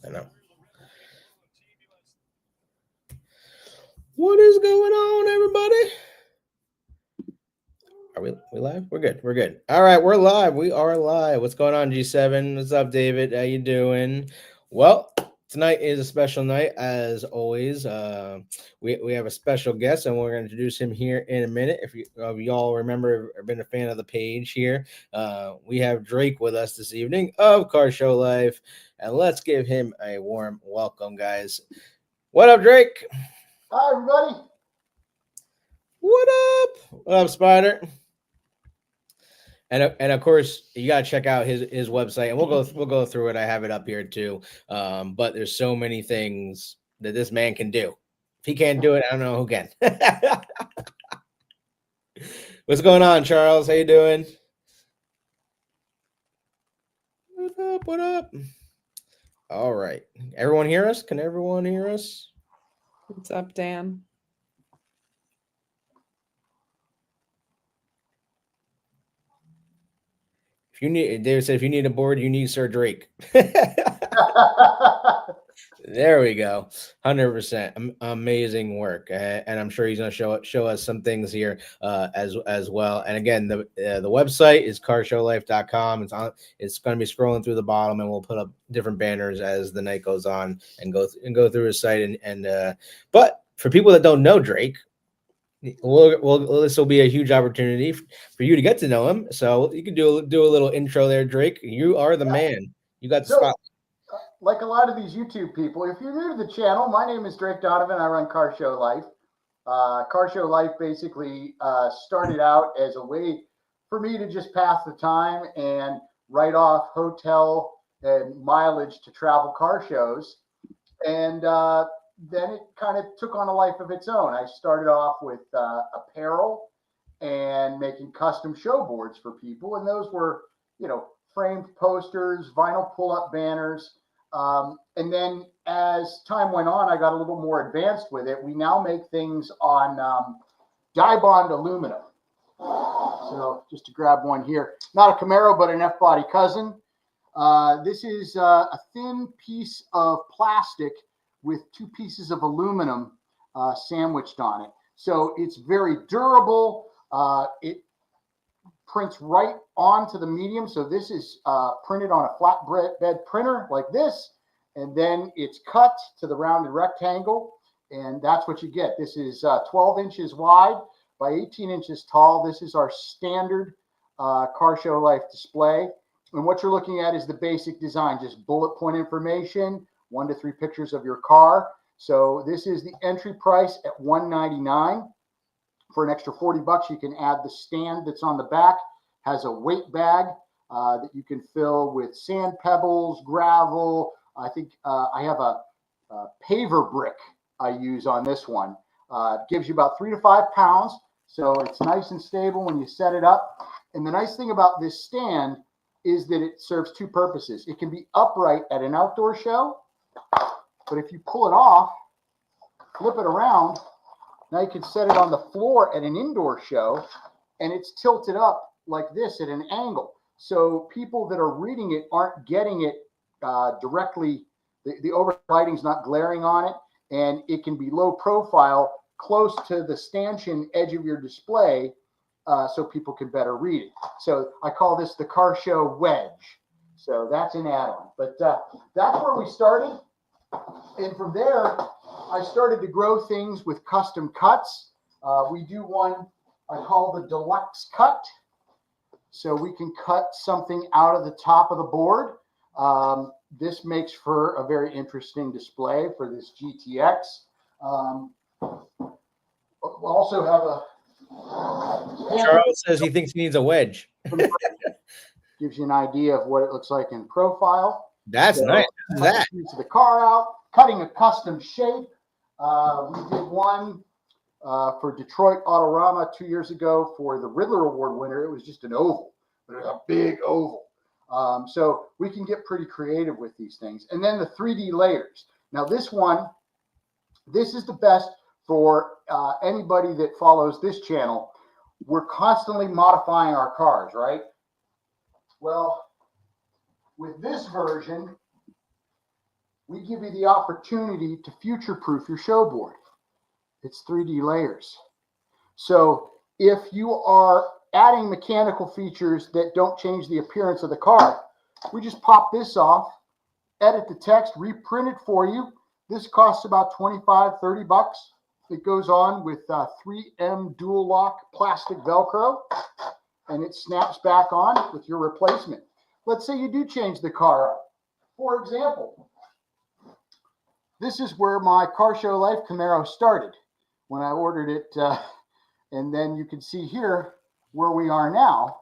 I know. What is going on, everybody? Are we live? We're good. We're good. All right, we're live. We are live. What's going on, G7? What's up, David? How you doing? Well, tonight is a special night, as always. We have a special guest, and we're going to introduce him here in a minute. If y'all remember or been a fan of the page here, we have Drake with us this evening of Car Show Life, and let's give him a warm welcome, guys. What up, Drake? Hi, everybody. What up? What up, Spider? And of course, you gotta check out his website, and we'll go through it. I have it up here too. But there's so many things that this man can do. If he can't do it, I don't know who can. What's going on, Charles? How you doing? What up? What up? All right. Everyone hear us? Can everyone hear us? What's up, Dan? If you need, David said, if you need a board, you need Sir Drake. There we go. 100%. Amazing work. And I'm sure he's going to show us some things here as well. And again, the website is carshowlife.com. It's going to be scrolling through the bottom, and we'll put up different banners as the night goes on and go through his site. But for people that don't know Drake, this will be a huge opportunity for you to get to know him. So you can do a little intro there, Drake. You are the man. You got the spot. Like a lot of these YouTube people, if you're new to the channel, my name is Drake Donovan. I run Car Show Life. Car Show Life basically started out as a way for me to just pass the time and write off hotel and mileage to travel car shows. And then it kind of took on a life of its own. I started off with apparel and making custom show boards for people. And those were, framed posters, vinyl pull-up banners. And then as time went on, I got a little more advanced with it. We now make things on dye-bond aluminum. So just to grab one here, not a Camaro, but an F-body cousin. This is a thin piece of plastic with two pieces of aluminum sandwiched on it. So it's very durable. It prints right onto the medium. So this is printed on a flatbed printer like this, and then it's cut to the rounded rectangle, and that's what you get. This is 12 inches wide by 18 inches tall. This is our standard Car Show Life display. And what you're looking at is the basic design, just bullet point information, 1 to 3 pictures of your car. So this is the entry price at $199. For an extra $40, you can add the stand that's on the back. Has a weight bag that you can fill with sand pebbles, gravel. I think I have a paver brick I use on this one. It gives you about 3 to 5 pounds. So it's nice and stable when you set it up. And the nice thing about this stand is that it serves two purposes. It can be upright at an outdoor show, but if you pull it off, flip it around, now you can set it on the floor at an indoor show, and it's tilted up like this at an angle. So people that are reading it aren't getting it directly. The overlighting's not glaring on it, and it can be low profile, close to the stanchion edge of your display, so people can better read it. So I call this the Car Show Wedge. So that's an add-on. But that's where we started. And from there, I started to grow things with custom cuts. We do one I call the deluxe cut. So we can cut something out of the top of the board. This makes for a very interesting display for this GTX. We'll also have a... Charles says he thinks he needs a wedge. Gives you an idea of what it looks like in profile. That's nice. That piece of the car out, cutting a custom shape. We did one for Detroit Autorama 2 years ago for the Riddler Award winner. It was just an oval, but it was a big oval. So we can get pretty creative with these things. And then the 3D layers. Now this is the best for anybody that follows this channel. We're constantly modifying our cars, right? Well, With this version, we give you the opportunity to future-proof your show board. It's 3D layers. So if you are adding mechanical features that don't change the appearance of the car, we just pop this off, edit the text, reprint it for you. This costs about $25-$30. It goes on with 3M dual lock plastic Velcro, and it snaps back on with your replacement. Let's say you do change the car up. For example, this is where my Car Show Life Camaro started when I ordered it. And then you can see here where we are now.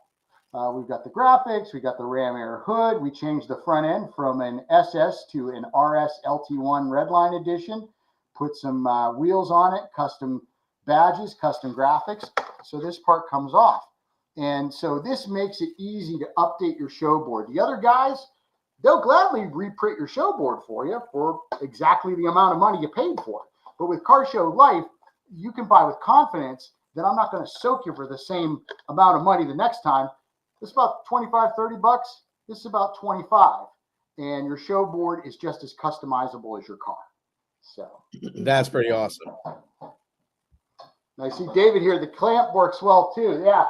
We've got the graphics, we got the Ram Air hood. We changed the front end from an SS to an RS LT1 Redline edition. Put some wheels on it, custom badges, custom graphics. So this part comes off. And so this makes it easy to update your show board. The other guys, they'll gladly reprint your show board for you for exactly the amount of money you paid for it. But with Car Show Life, you can buy with confidence that I'm not going to soak you for the same amount of money the next time. This is about $25-$30. This is about $25. And your show board is just as customizable as your car. So That's pretty awesome. I see David here. The clamp works well too. Yeah,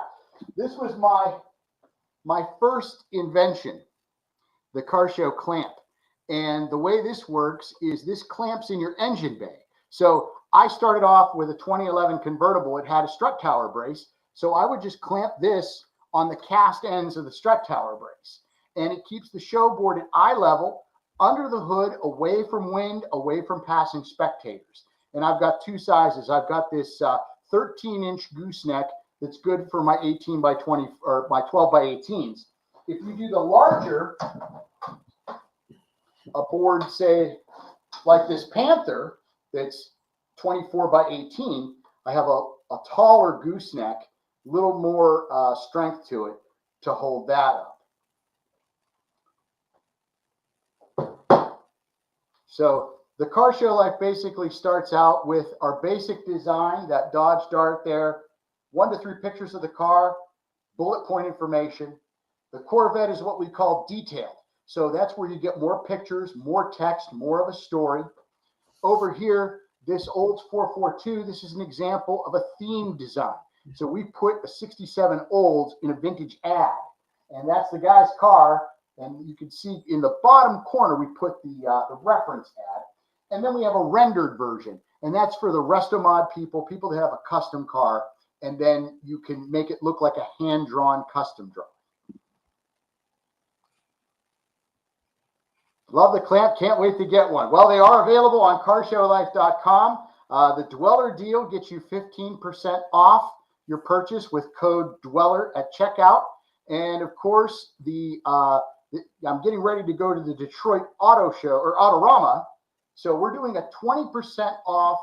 this was my first invention, the Car Show clamp. And the way this works is this clamps in your engine bay. So I started off with a 2011 convertible. It had a strut tower brace. So I would just clamp this on the cast ends of the strut tower brace. And it keeps the show board at eye level, under the hood, away from wind, away from passing spectators. And I've got two sizes. I've got this 13-inch gooseneck that's good for my 18 by 20 or my 12 by 18s. If you do the larger, a board, say, like this Panther, that's 24 by 18, I have a taller gooseneck, a little more strength to it to hold that up. So the Car Show Life basically starts out with our basic design, that Dodge Dart there, 1 to 3 pictures of the car, bullet point information. The Corvette is what we call detailed. So that's where you get more pictures, more text, more of a story. Over here, this Olds 442, this is an example of a theme design. So we put a 67 Olds in a vintage ad, and that's the guy's car. And you can see in the bottom corner, we put the reference ad. And then we have a rendered version, and that's for the Restomod people that have a custom car, and then you can make it look like a hand-drawn custom drawing. Love the clamp. Can't wait to get one. Well, they are available on carshowlife.com. The Dweller deal gets you 15% off your purchase with code Dweller at checkout. And of course, I'm getting ready to go to the Detroit Auto Show or Autorama. So we're doing a 20% off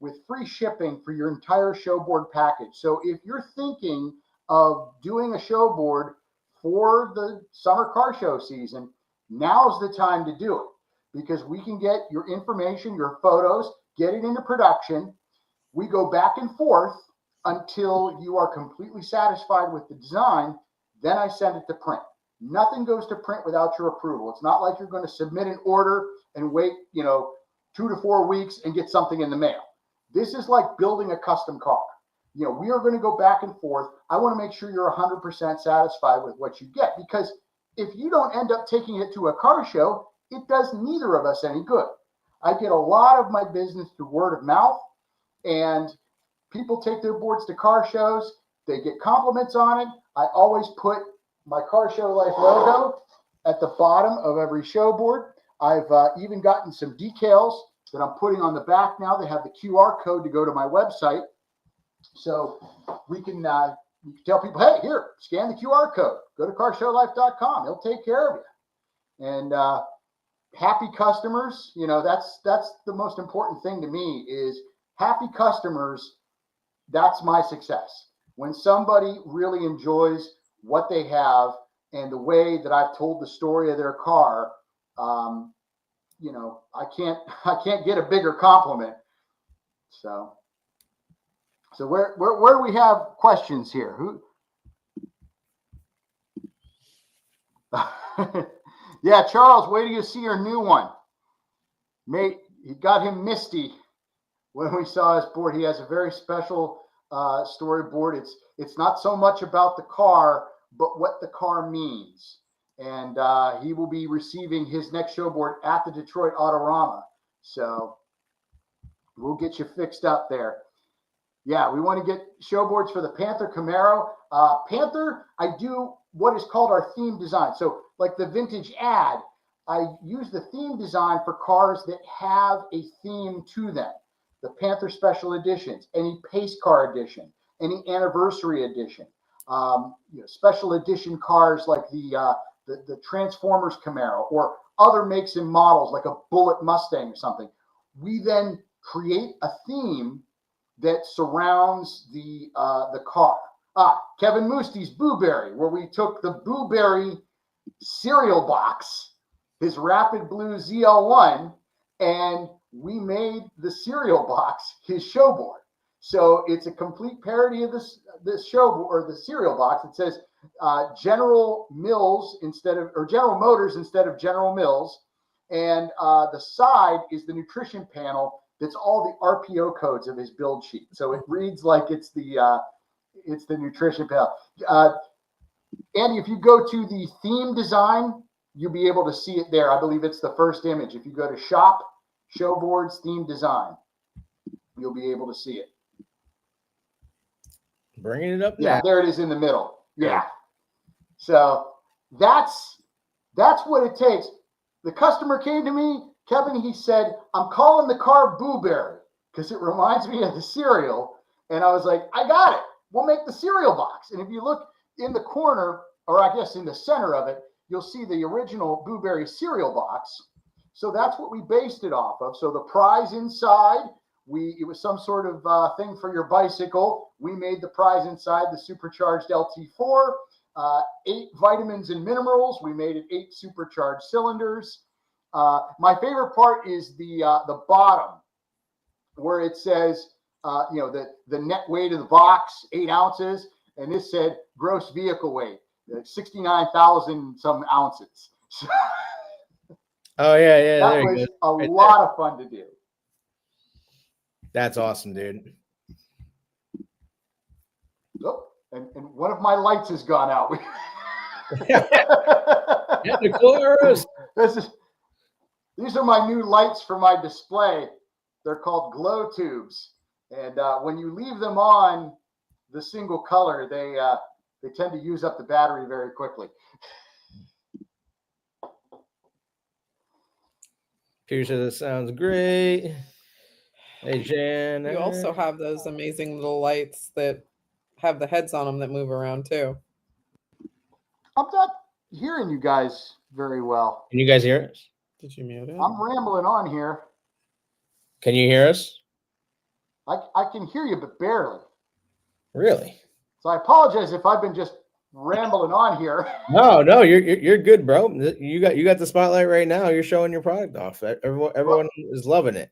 with free shipping for your entire show board package. So if you're thinking of doing a show board for the summer car show season, now's the time to do it, because we can get your information, your photos, get it into production. We go back and forth until you are completely satisfied with the design. Then I send it to print. Nothing goes to print without your approval. It's not like you're going to submit an order and wait, 2 to 4 weeks and get something in the mail. This is like building a custom car. We are going to go back and forth. I want to make sure you're 100% satisfied with what you get, because if you don't end up taking it to a car show, it does neither of us any good. I get a lot of my business through word of mouth, and people take their boards to car shows. They get compliments on it. I always put my Car Show Life logo at the bottom of every show board. I've even gotten some decals that I'm putting on the back now. They have the QR code to go to my website. So we can tell people, hey, here, scan the QR code. Go to carshowlife.com. It'll take care of you. And happy customers, that's the most important thing to me is happy customers. That's my success. When somebody really enjoys what they have and the way that I've told the story of their car, I can't get a bigger compliment. So where do we have questions here? Who? Yeah, Charles, wait till you see your new one. Mate, he got him misty when we saw his board. He has a very special storyboard. It's not so much about the car, but what the car means. And he will be receiving his next show board at the Detroit Autorama. So we'll get you fixed up there. Yeah, we want to get show boards for the Panther Camaro. Panther, I do what is called our theme design. So like the vintage ad, I use the theme design for cars that have a theme to them. The Panther Special Editions, any pace car edition, any anniversary edition, special edition cars like the Transformers Camaro or other makes and models like a Bullet Mustang or something. We then create a theme that surrounds the car. Kevin Musti's Booberry, where we took the Booberry cereal box, his Rapid Blue ZL1, and we made the cereal box his show board. So it's a complete parody of this show or the cereal box. It says General Mills General Motors instead of General Mills, and the side is the nutrition panel. That's all the RPO codes of his build sheet. So it reads like it's the nutrition panel. Andy, if you go to the theme design, you'll be able to see it there. I believe it's the first image. If you go to shop, show boards, theme design, you'll be able to see it. Bringing it up now. Yeah, there it is in the middle. Yeah. So that's what it takes. The customer came to me, Kevin, he said, I'm calling the car Booberry because it reminds me of the cereal. And I was like, I got it. We'll make the cereal box. And if you look in the corner, or I guess in the center of it, you'll see the original Booberry cereal box. So that's what we based it off of. So the prize inside, it was some sort of thing for your bicycle. We made the prize inside the supercharged LT4, 8 vitamins and minerals. We made it 8 supercharged cylinders. My favorite part is the bottom where it says, the net weight of the box, 8 ounces. And this said gross vehicle weight, 69,000 some ounces. Oh, yeah. That was a lot of fun to do. That's awesome, dude. Oh, and one of my lights has gone out. These are my new lights for my display. They're called glow tubes. And when you leave them on the single color, they tend to use up the battery very quickly. Peter says it sounds great. Hey, Jan. You also have those amazing little lights that have the heads on them that move around too. I'm not hearing you guys very well. Can you guys hear us? Did you mute it? I'm rambling on here. Can you hear us? I can hear you, but barely. Really? So I apologize if I've been just rambling on here. No, you're good, bro. You got the spotlight right now. You're showing your product off. Everyone is loving it.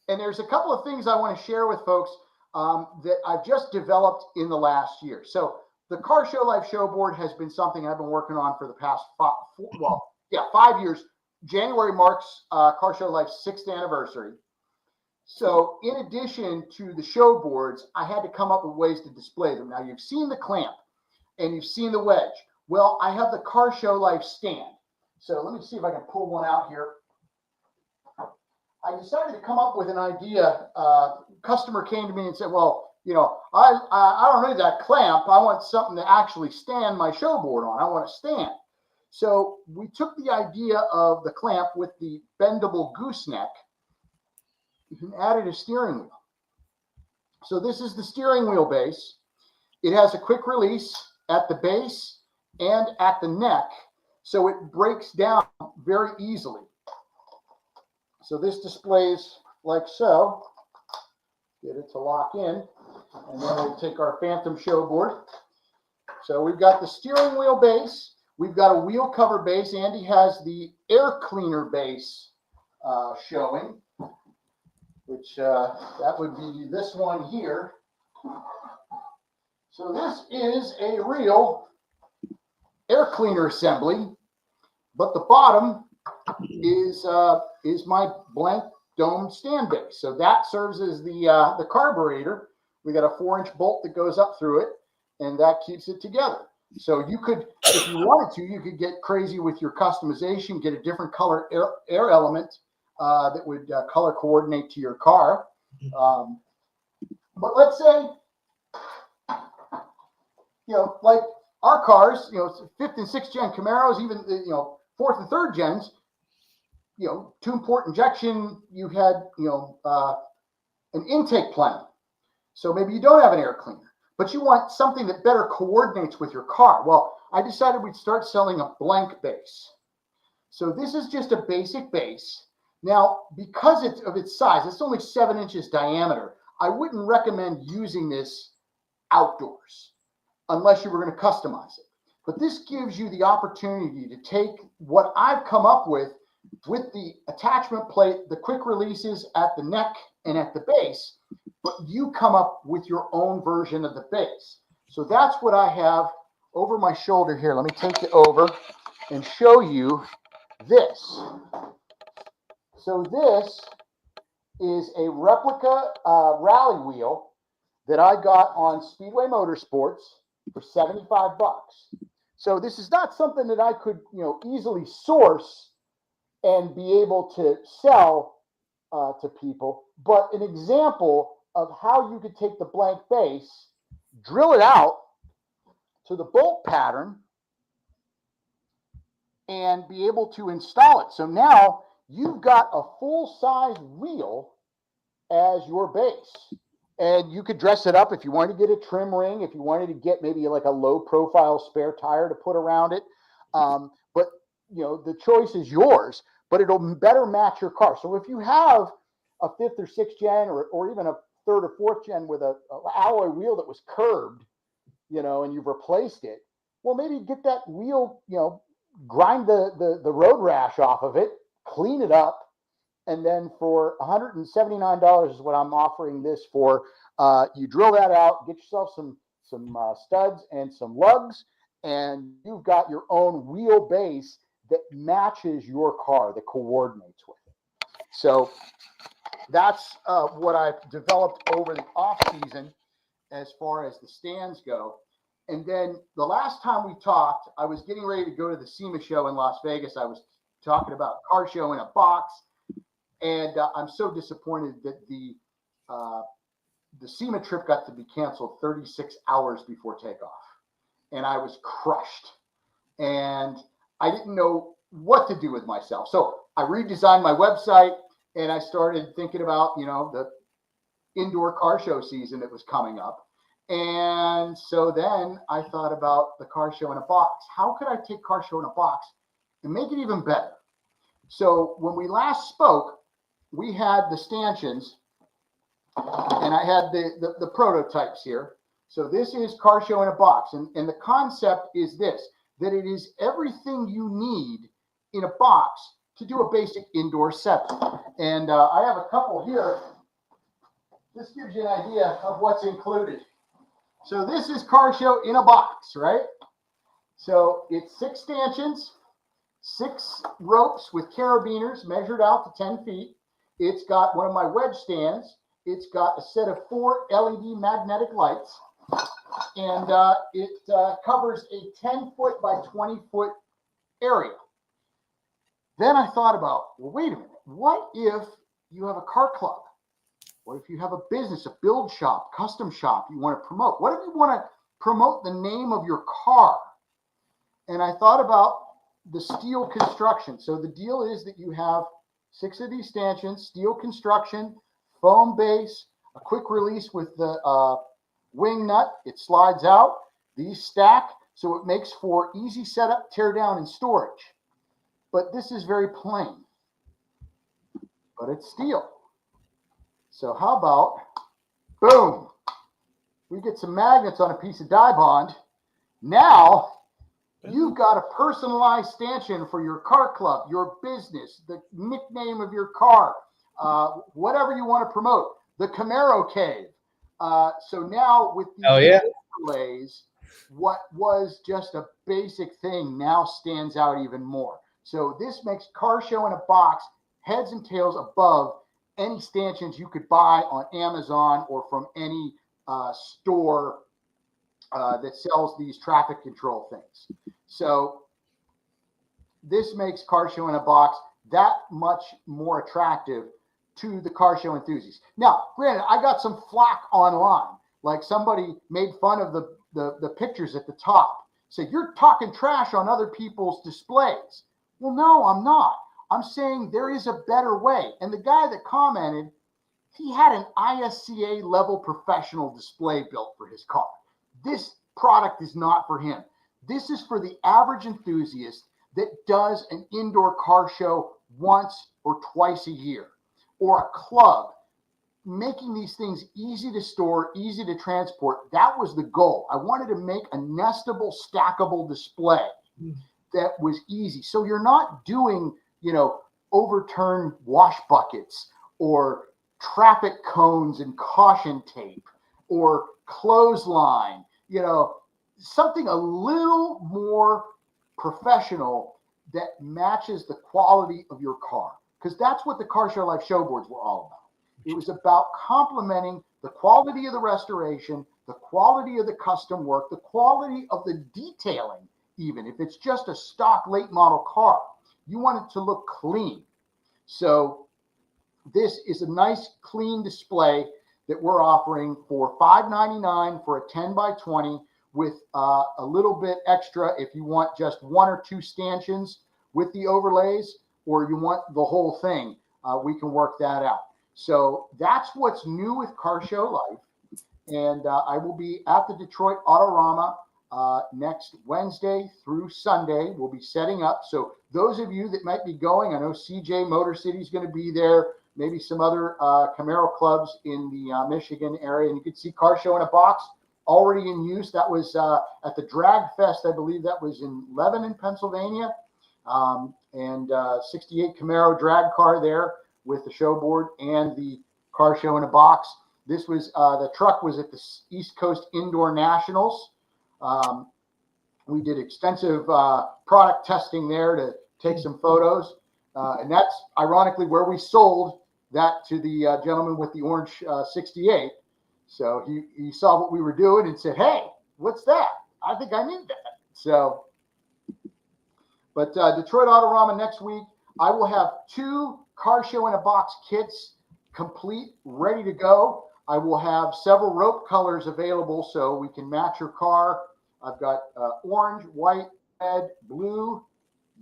And there's a couple of things I want to share with folks that I've just developed in the last year. So the Car Show Life show board has been something I've been working on for the past 5 years. January marks Car Show Life's 6th anniversary. So in addition to the show boards, I had to come up with ways to display them. Now you've seen the clamp and you've seen the wedge. Well, I have the Car Show Life stand. So let me see if I can pull one out here. I decided to come up with an idea. Customer came to me and said, well, I don't need that clamp. I want something to actually stand my show board on. I want a stand. So we took the idea of the clamp with the bendable gooseneck and added a steering wheel. So this is the steering wheel base. It has a quick release at the base and at the neck, so it breaks down very easily. So this displays like so. Get it to lock in, and then we'll take our Phantom show board. So we've got the steering wheel base. We've got a wheel cover base. Andy has the air cleaner base showing, which that would be this one here. So this is a real air cleaner assembly but the bottom is my blank dome stand base. So that serves as the carburetor. We got a 4-inch bolt that goes up through it, and that keeps it together. So you could, if you wanted to, you could get crazy with your customization, get a different color air element that would color coordinate to your car. But let's say, like our cars, 5th and 6th gen Camaros, even 4th and 3rd gens, 2-port injection, you had an intake plenum. So maybe you don't have an air cleaner, but you want something that better coordinates with your car. Well, I decided we'd start selling a blank base. So this is just a basic base. Now, because of its size, it's only 7 inches diameter. I wouldn't recommend using this outdoors unless you were going to customize it. But this gives you the opportunity to take what I've come up with the attachment plate, the quick releases at the neck and at the base, but you come up with your own version of the base. So that's what I have over my shoulder here. Let me take it over and show you this. So this is a replica rally wheel that I got on Speedway Motorsports for $75. So this is not something that I could, easily source and be able to sell to people, but an example of how you could take the blank base, drill it out to the bolt pattern, and be able to install it. So now you've got a full-size wheel as your base. And you could dress it up if you wanted to get a trim ring, if you wanted to get maybe like a low-profile spare tire to put around it. But, the choice is yours, but it'll better match your car. So if you have a 5th or 6th gen or even a 3rd or 4th gen with a alloy wheel that was curved, and you've replaced it, well, maybe get that wheel, grind the road rash off of it, clean it up, and then for $179 is what I'm offering this for. You drill that out, get yourself some studs and some lugs, and you've got your own wheel base that matches your car, that coordinates with it. So that's what I've developed over the off season as far as the stands go. And then the last time we talked, I was getting ready to go to the SEMA show in Las Vegas. I was talking about car show in a box. And I'm so disappointed that the SEMA trip got to be canceled 36 hours before takeoff. And I was crushed. And I didn't know what to do with myself. So I redesigned my website and I started thinking about, the indoor car show season that was coming up. And so then I thought about the car show in a box. How could I take car show in a box and make it even better? So when we last spoke, we had the stanchions and I had the prototypes here. So this is car show in a box. And the concept is this, that it is everything you need in a box to do a basic indoor setup. And I have a couple here. This gives you an idea of what's included. So this is car show in a box, right? So it's 6 stanchions, 6 ropes with carabiners measured out to 10 feet. It's got one of my wedge stands. It's got a set of 4 LED magnetic lights. And it covers a 10-foot by 20-foot area. Then I thought about, well, wait a minute. What if you have a car club? What if you have a business, a build shop, custom shop you want to promote? What if you want to promote the name of your car? And I thought about the steel construction. So the deal is that you have 6 of these stanchions, steel construction, foam base, a quick release with the wing nut. It slides out. These stack, so it makes for easy setup, tear down, and storage. But this is very plain, but it's steel. So how about, boom, we get some magnets on a piece of die bond. Now you've got a personalized stanchion for your car club, your business, the nickname of your car, whatever you want to promote, the Camaro Cave. So now with these overlays, what was just a basic thing now stands out even more. So this makes Car Show in a Box heads and tails above any stanchions you could buy on Amazon or from any store that sells these traffic control things. So this makes Car Show in a Box that much more attractive to the car show enthusiasts. Now, granted, I got some flack online. Like somebody made fun of the pictures at the top. Said, you're talking trash on other people's displays. Well, no, I'm not. I'm saying there is a better way. And the guy that commented, he had an ISCA level professional display built for his car. This product is not for him. This is for the average enthusiast that does an indoor car show once or twice a year, or a club, making these things easy to store, easy to transport. That was the goal. I wanted to make a nestable, stackable display that was easy. So you're not doing, overturned wash buckets or traffic cones and caution tape or clothesline, something a little more professional that matches the quality of your car. Because that's what the Car Show Life show boards were all about. It was about complementing the quality of the restoration, the quality of the custom work, the quality of the detailing, even if it's just a stock late model car. You want it to look clean. So this is a nice clean display that we're offering for $5.99 for a 10x20 with a little bit extra if you want just one or two stanchions with the overlays, or you want the whole thing. We can work that out. So that's what's new with Car Show Life. And I will be at the Detroit Autorama next Wednesday through Sunday. We'll be setting up. So those of you that might be going, I know CJ Motor City is going to be there, maybe some other Camaro clubs in the Michigan area. And you can see Car Show in a Box already in use. That was at the Drag Fest, I believe that was in Lebanon, Pennsylvania. And 68 Camaro drag car there with the show board and the Car Show in a Box. This was the truck was at the East Coast Indoor Nationals. We did extensive product testing there to take some photos. And that's ironically where we sold that to the gentleman with the orange 68. So he saw what we were doing and said, hey, what's that? I think I need that. So, but Detroit Autorama next week, I will have 2 Car Show in a Box kits complete, ready to go. I will have several rope colors available so we can match your car. I've got orange, white, red, blue,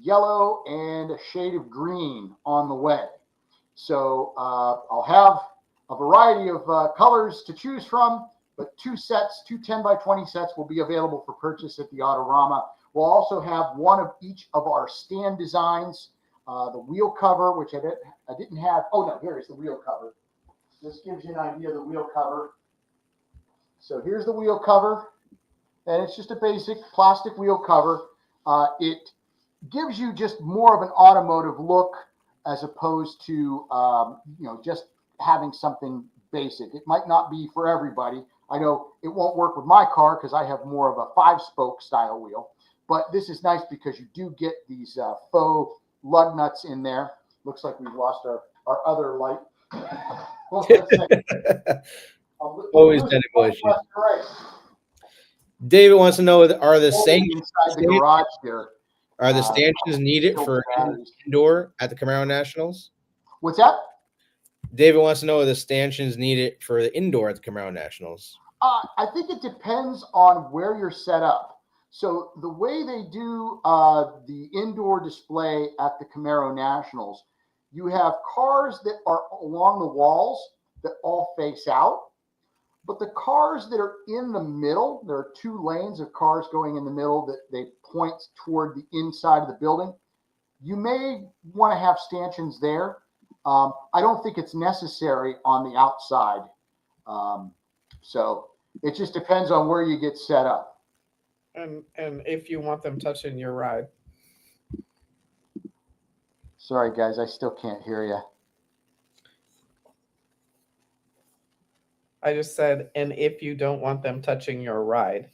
yellow, and a shade of green on the way. So I'll have a variety of colors to choose from, but 2 10x20 sets will be available for purchase at the Autorama. We'll also have one of each of our stand designs, the wheel cover, which I didn't have. Oh, no, here is the wheel cover. This gives you an idea of the wheel cover. So here's the wheel cover, and it's just a basic plastic wheel cover. It gives you just more of an automotive look as opposed to, just having something basic. It might not be for everybody. I know it won't work with my car because I have more of a 5-spoke style wheel. But this is nice because you do get these faux lug nuts in there. Looks like we've lost our other light. Well, Always technical issues. David wants to know: Are the inside the garage here? Are the stanchions needed for indoor at the Camaro Nationals? What's that? David wants to know: Are the stanchions needed for the indoor at the Camaro Nationals? I think it depends on where you're set up. So the way they do the indoor display at the Camaro Nationals, you have cars that are along the walls that all face out. But the cars that are in the middle, there are 2 lanes of cars going in the middle that they point toward the inside of the building. You may want to have stanchions there. I don't think it's necessary on the outside. So it just depends on where you get set up. And if you want them touching your ride. Sorry, guys, I still can't hear you. I just said, and if you don't want them touching your ride.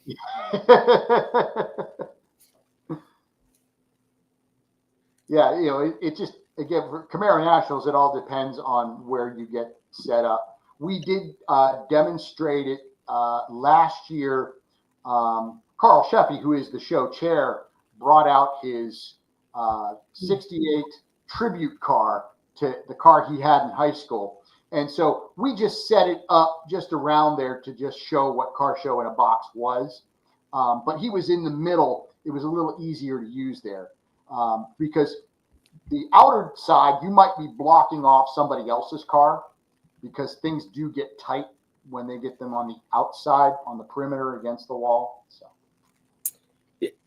Yeah, it just, again, for Camaro Nationals, it all depends on where you get set up. We did demonstrate it last year. Carl Sheffy, who is the show chair, brought out his 68 tribute car to the car he had in high school. And so we just set it up just around there to just show what Car Show in a Box was. But he was in the middle. It was a little easier to use there. Because the outer side, you might be blocking off somebody else's car because things do get tight when they get them on the outside, on the perimeter against the wall.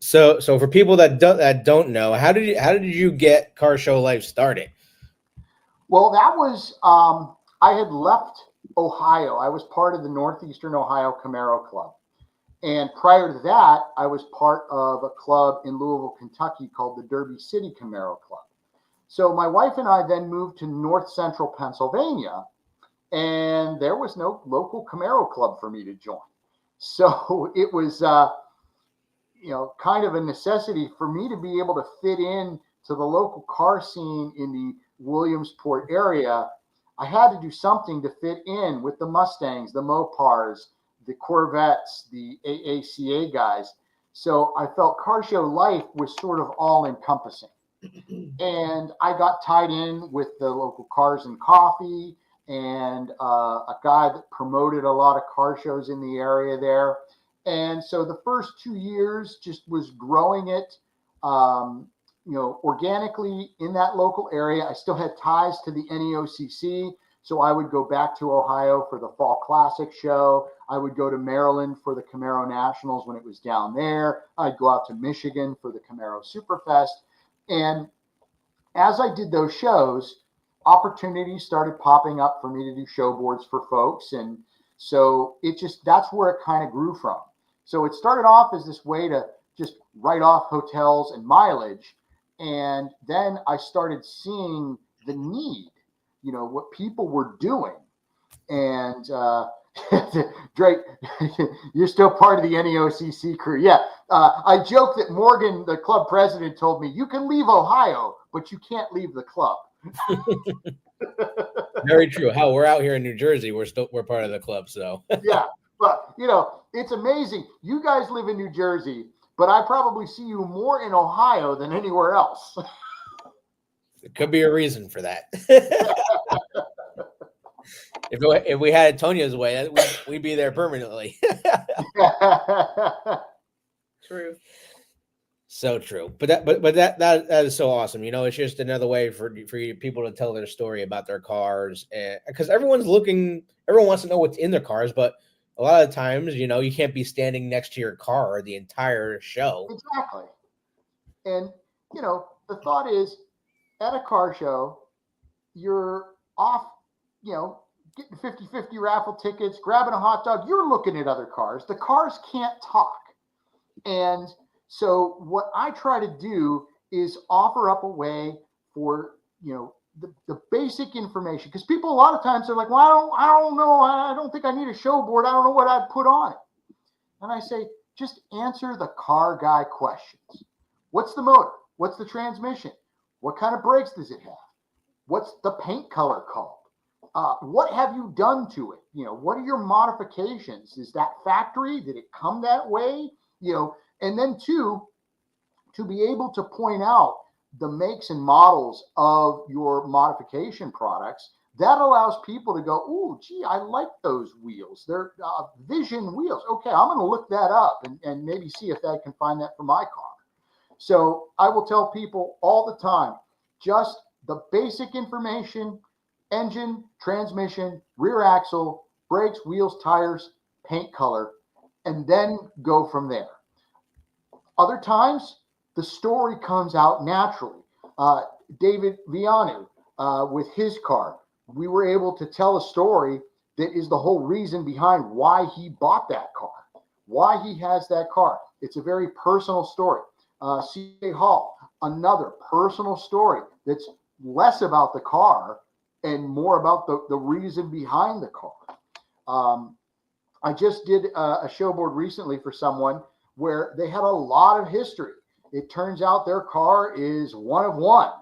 So for people that don't know, how did you get Car Show Life started? Well, that was I had left Ohio. I was part of the Northeastern Ohio Camaro Club. And prior to that, I was part of a club in Louisville, Kentucky called the Derby City Camaro Club. So my wife and I then moved to North Central Pennsylvania, and there was no local Camaro club for me to join. So it was, kind of a necessity for me to be able to fit in to the local car scene in the Williamsport area. I had to do something to fit in with the Mustangs, the Mopars, the Corvettes, the AACA guys. So I felt Car Show Life was sort of all encompassing. And I got tied in with the local Cars and Coffee and a guy that promoted a lot of car shows in the area there. And so the first 2 years just was growing it, organically in that local area. I still had ties to the NEOCC. So I would go back to Ohio for the Fall Classic show. I would go to Maryland for the Camaro Nationals when it was down there. I'd go out to Michigan for the Camaro Superfest. And as I did those shows, opportunities started popping up for me to do show boards for folks. And so that's where it kind of grew from. So it started off as this way to just write off hotels and mileage. And then I started seeing the need, what people were doing. And Drake, you're still part of the NEOCC crew. Yeah. I joke that Morgan, the club president, told me, you can leave Ohio, but you can't leave the club. Very true. How we're out here in New Jersey, we're part of the club. So yeah, but it's amazing. You guys live in New Jersey, but I probably see you more in Ohio than anywhere else. There could be a reason for that. If we had Tonya's way, we'd be there permanently. True. So true. But that is so awesome. It's just another way for people to tell their story about their cars, and because everyone wants to know what's in their cars, but a lot of times, you can't be standing next to your car the entire show. Exactly. And the thought is, at a car show, you're off, getting 50-50 raffle tickets, grabbing a hot dog, you're looking at other cars. The cars can't talk. And so what I try to do is offer up a way for, the basic information. Because people a lot of times are like, well, I don't know. I don't think I need a show board. I don't know what I'd put on it. And I say, just answer the car guy questions. What's the motor? What's the transmission? What kind of brakes does it have? What's the paint color called? What have you done to it? What are your modifications? Is that factory? Did it come that way? And then two, to be able to point out the makes and models of your modification products, that allows people to go, oh, gee, I like those wheels. They're Vision wheels. Okay, I'm going to look that up and maybe see if I can find that for my car. So I will tell people all the time, just the basic information: engine, transmission, rear axle, brakes, wheels, tires, paint color, and then go from there. Other times, the story comes out naturally. David Vianu, with his car, we were able to tell a story that is the whole reason behind why he bought that car, why he has that car. It's a very personal story. C.A. Hall, another personal story that's less about the car and more about the reason behind the car. I just did a show board recently for someone where they had a lot of history. it turns out their car is one of one,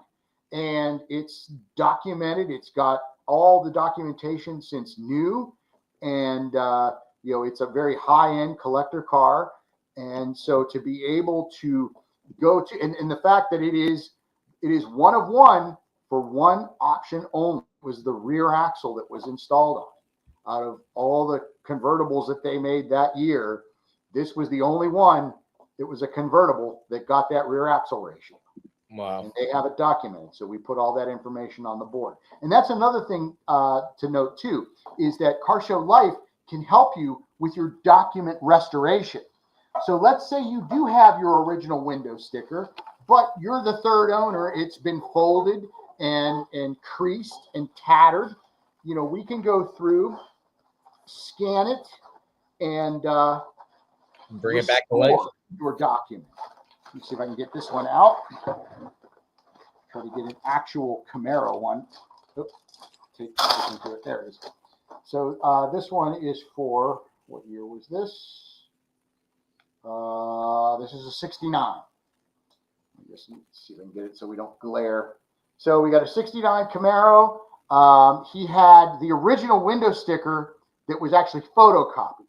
and it's documented. It's got all the documentation since new, and it's a very high-end collector car. And so to be able to go to, and the fact that it is one of one for one option only, was the rear axle that was installed on it. Out of all the convertibles that they made that year, this was the only one. It was a convertible that got that rear axle ratio. Wow. And they have it documented. So we put all that information on the board. And that's another thing to note too, is that Car Show Life can help you with your document restoration. So let's say you do have your original window sticker, but you're the third owner. It's been folded and creased and tattered. We can go through, scan it, and bring it back to life. Your document. Let me see if I can get this one out. Try to get an actual Camaro one. Oops, take this into it. There it is. So this one is for, what year was this? This is a 69. I guess let's see if I can get it so we don't glare. So we got a 69 Camaro. He had the original window sticker that was actually photocopied.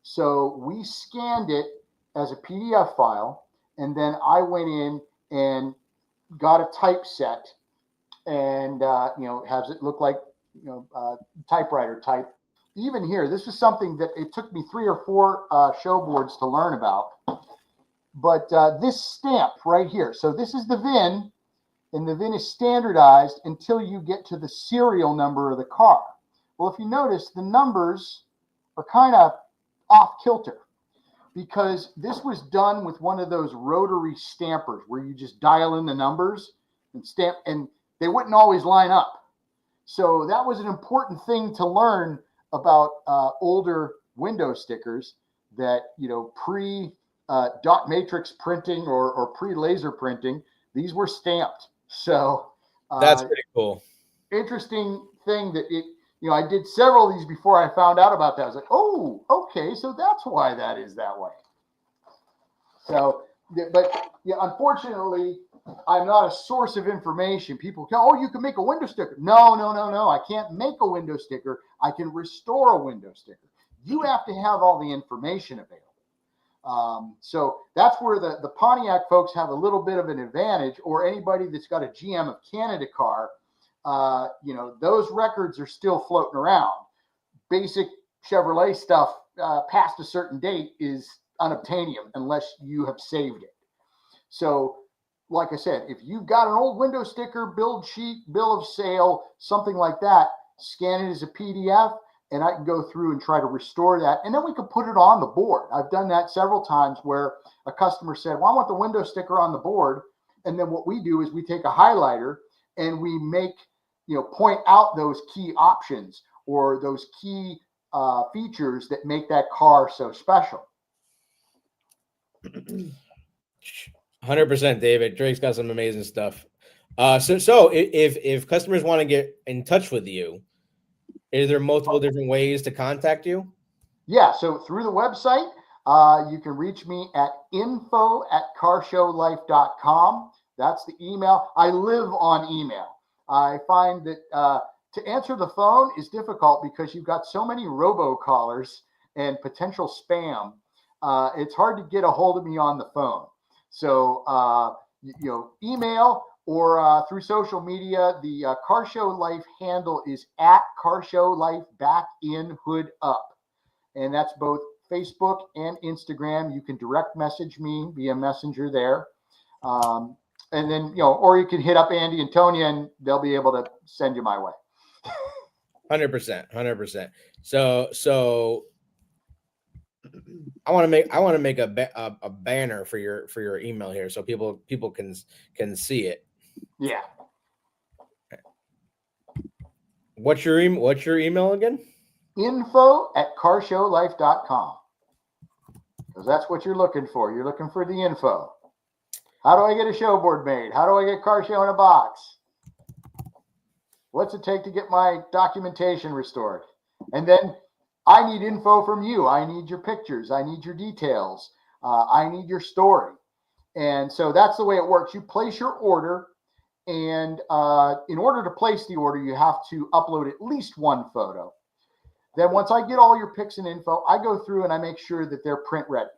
So we scanned it as a PDF file, and then I went in and got a typeset, and has it look like typewriter type. Even here, this is something that it took me 3 or 4 show boards to learn about. But this stamp right here, so this is the VIN, and the VIN is standardized until you get to the serial number of the car. Well, if you notice, the numbers are kind of off kilter, because this was done with one of those rotary stampers where you just dial in the numbers and stamp, and they wouldn't always line up. So that was an important thing to learn about older window stickers, that pre dot matrix printing or pre laser printing, these were stamped. So that's pretty cool. Interesting thing that I did several of these before I found out about that. I was like, oh, okay, so that's why that is that way. So, but unfortunately, I'm not a source of information. People go, oh, you can make a window sticker. No. I can't make a window sticker. I can restore a window sticker. You have to have all the information available. So that's where the Pontiac folks have a little bit of an advantage, or anybody that's got a GM of Canada car. Those records are still floating around. Basic Chevrolet stuff past a certain date is unobtainium unless you have saved it. So, like I said, if you've got an old window sticker, build sheet, bill of sale, something like that, scan it as a PDF, and I can go through and try to restore that. And then we can put it on the board. I've done that several times where a customer said, well, I want the window sticker on the board. And then what we do is we take a highlighter and we make, point out those key options or those key features that make that car so special. 100%, David. Drake's got some amazing stuff. So if customers want to get in touch with you, is there multiple different ways to contact you? Yeah. So through the website, you can reach me at info@carshowlife.com. That's the email. I live on email. I find that to answer the phone is difficult because you've got so many robocallers and potential spam. It's hard to get a hold of me on the phone. So, email or through social media. The Car Show Life handle is at Car Show Life back in hood up. And that's both Facebook and Instagram. You can direct message me via Messenger there. And then, or you can hit up Andy and Tonya and they'll be able to send you my way. 100%. So I want to make a banner for your email here so people can see it. Yeah. What's your email again? info@carshowlife.com. Because that's what you're looking for. You're looking for the info. How do I get a show board made? How do I get Car Show in a box? What's it take to get my documentation restored? And then I need info from you. I need your pictures. I need your details. I need your story. And so that's the way it works. You place your order, and in order to place the order, you have to upload at least one photo. Then once I get all your pics and info, I go through and I make sure that they're print ready.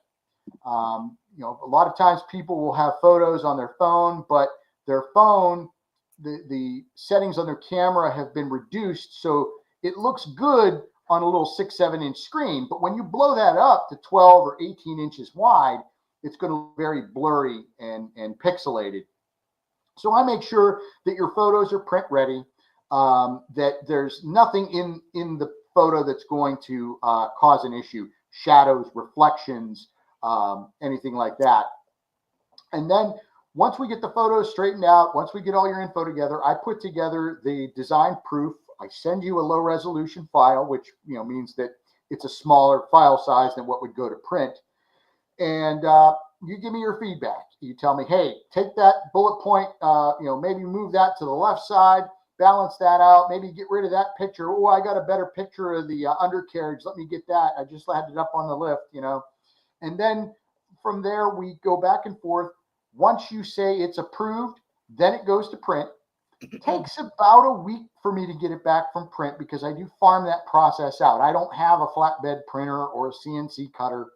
A lot of times people will have photos on their phone, but their phone, the settings on their camera have been reduced, so it looks good on a little 6-7 inch screen. But when you blow that up to 12 or 18 inches wide, it's going to look very blurry and pixelated. So I make sure that your photos are print ready, that there's nothing in the photo that's going to cause an issue, shadows, reflections, anything like that. And then once we get the photos straightened out, once we get all your info together, I put together the design proof. I send you a low resolution file, which means that it's a smaller file size than what would go to print. And you give me your feedback. You tell me, hey, take that bullet point, maybe move that to the left side, balance that out, maybe get rid of that picture. Oh, I got a better picture of the undercarriage. Let me get that. I just had it up on the lift, And then from there, we go back and forth. Once you say it's approved, then it goes to print. It takes about a week for me to get it back from print because I do farm that process out. I don't have a flatbed printer or a CNC cutter.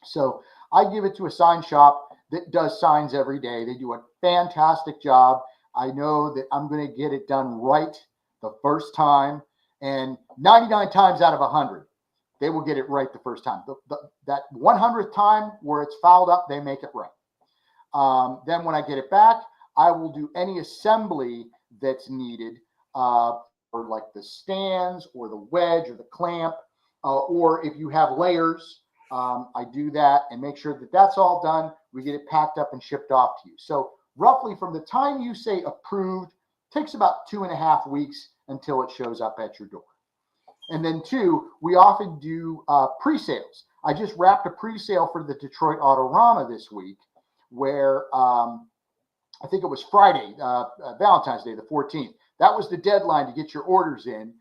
So I give it to a sign shop that does signs every day. They do a fantastic job. I know that I'm going to get it done right the first time, and 99 times out of 100, they will get it right the first time. That 100th time where it's fouled up, they make it right. Then when I get it back, I will do any assembly that's needed for like the stands or the wedge or the clamp, or if you have layers, I do that and make sure that that's all done. We get it packed up and shipped off to you. So roughly from the time you say approved, takes about 2.5 weeks until it shows up at your door. And then two, we often do pre-sales. I just wrapped a pre-sale for the Detroit Autorama this week where I think it was Friday, Valentine's Day, the 14th. That was the deadline to get your orders in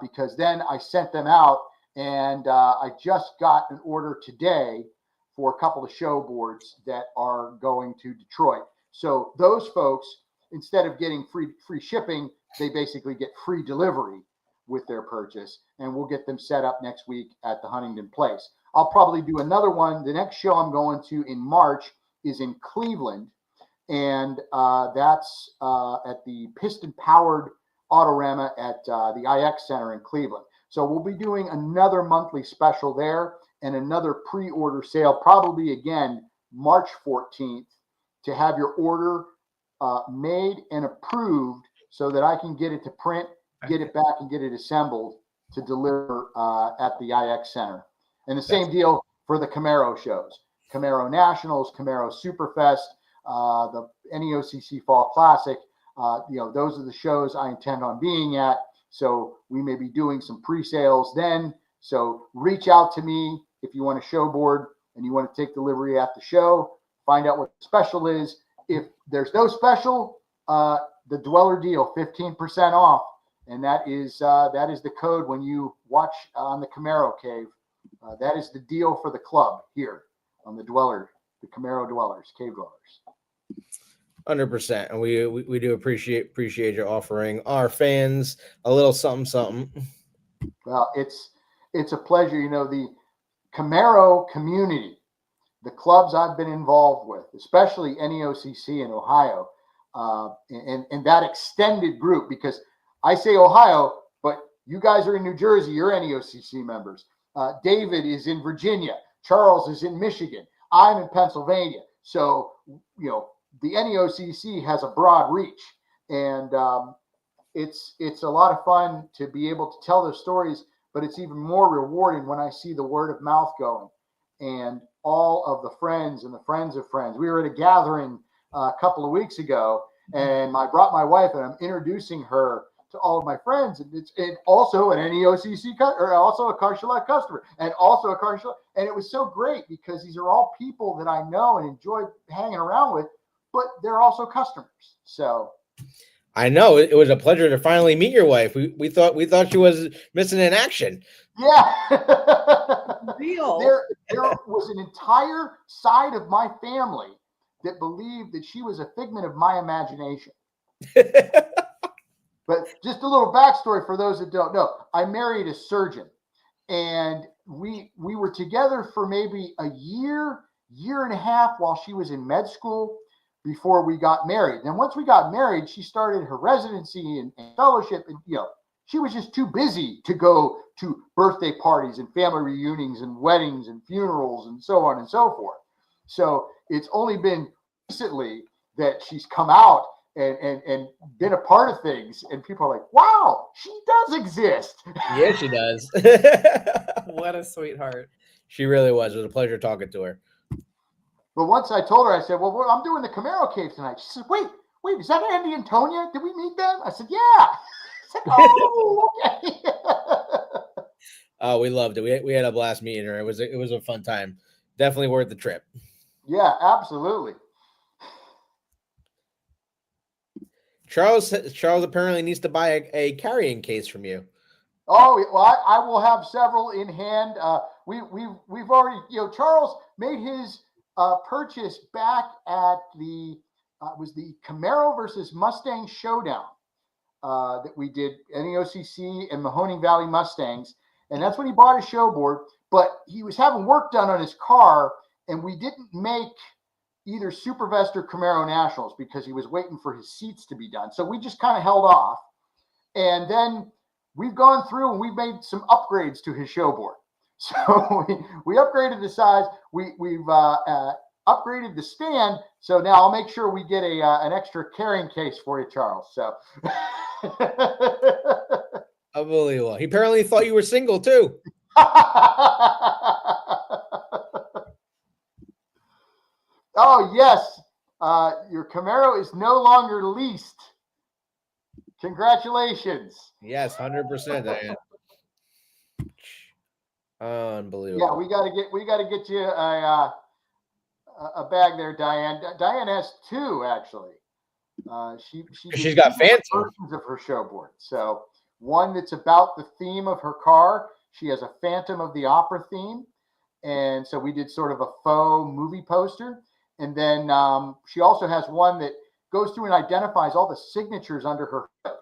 because then I sent them out, and I just got an order today for a couple of show boards that are going to Detroit. So those folks, instead of getting free shipping, they basically get free delivery with their purchase, and we'll get them set up next week at the Huntington Place. I'll probably do another one. The next show I'm going to in March is in Cleveland, and that's at the piston-powered Autorama at the IX Center in Cleveland. So we'll be doing another monthly special there and another pre-order sale, probably again March 14th, to have your order made and approved so that I can get it to print, get it back, and get it assembled to deliver at the IX Center. And the same deal for the Camaro shows, Camaro Nationals, Camaro Superfest, the NEOCC Fall Classic. Those are the shows I intend on being at. So we may be doing some pre-sales then. So reach out to me if you want a show board and you want to take delivery at the show. Find out what the special is. If there's no special, the Dweller deal, 15% off. And that is the code when you watch on the Camaro Cave. That is the deal for the club here on the Dweller, the Camaro Dwellers, Cave Dwellers. 100%, and we do appreciate your offering our fans a little something. Well, it's a pleasure. The Camaro community, the clubs I've been involved with, especially NEOCC in Ohio, and that extended group, because I say Ohio, but you guys are in New Jersey, you're NEOCC members. David is in Virginia. Charles is in Michigan. I'm in Pennsylvania. So, the NEOCC has a broad reach, and it's a lot of fun to be able to tell those stories, but it's even more rewarding when I see the word of mouth going and all of the friends and the friends of friends. We were at a gathering a couple of weeks ago, and I brought my wife, and I'm introducing her to all of my friends, and it's also an NEOCC or also a Car Show Life customer, and also a Car Show. And it was so great because these are all people that I know and enjoy hanging around with, but they're also customers. So I know it was a pleasure to finally meet your wife. We thought she was missing in action. Yeah, Real. there was an entire side of my family that believed that she was a figment of my imagination. But just a little backstory for those that don't know. I married a surgeon, and we were together for maybe a year and a half while she was in med school before we got married. And once we got married, she started her residency and fellowship, and she was just too busy to go to birthday parties and family reunions and weddings and funerals and so on and so forth. So it's only been recently that she's come out and been a part of things, and people are like, wow, she does exist. Yeah, she does. What a sweetheart. She really was. It was a pleasure talking to her. But once I told her, I said, well, I'm doing the Camaro cave tonight. She said, wait, is that Andy and Tonya? Did we meet them? I said, yeah. Said, oh, okay. Oh, we loved it. We had a blast meeting her. It was a fun time. Definitely worth the trip. Yeah, absolutely. Charles apparently needs to buy a carrying case from you. Oh, well, I will have several in hand. We've already, Charles made his purchase back at the was the Camaro versus Mustang showdown that we did, NEOCC and Mahoning Valley Mustangs, and that's when he bought a show board. But he was having work done on his car, and we didn't make either Supervest or Camaro Nationals because he was waiting for his seats to be done. So we just kind of held off, and then we've gone through and we've made some upgrades to his show board. So we upgraded the size. We've upgraded the stand. So now I'll make sure we get an extra carrying case for you, Charles. So Unbelievable. He apparently thought you were single too. Oh yes, your Camaro is no longer leased. Congratulations. Yes, 100%, Diane. Unbelievable. Yeah, we gotta get you a bag there, Diane. Diane has two actually. She's got Phantom versions of her show board. So one that's about the theme of her car. She has a Phantom of the Opera theme, and so we did sort of a faux movie poster. And then she also has one that goes through and identifies all the signatures under her hood.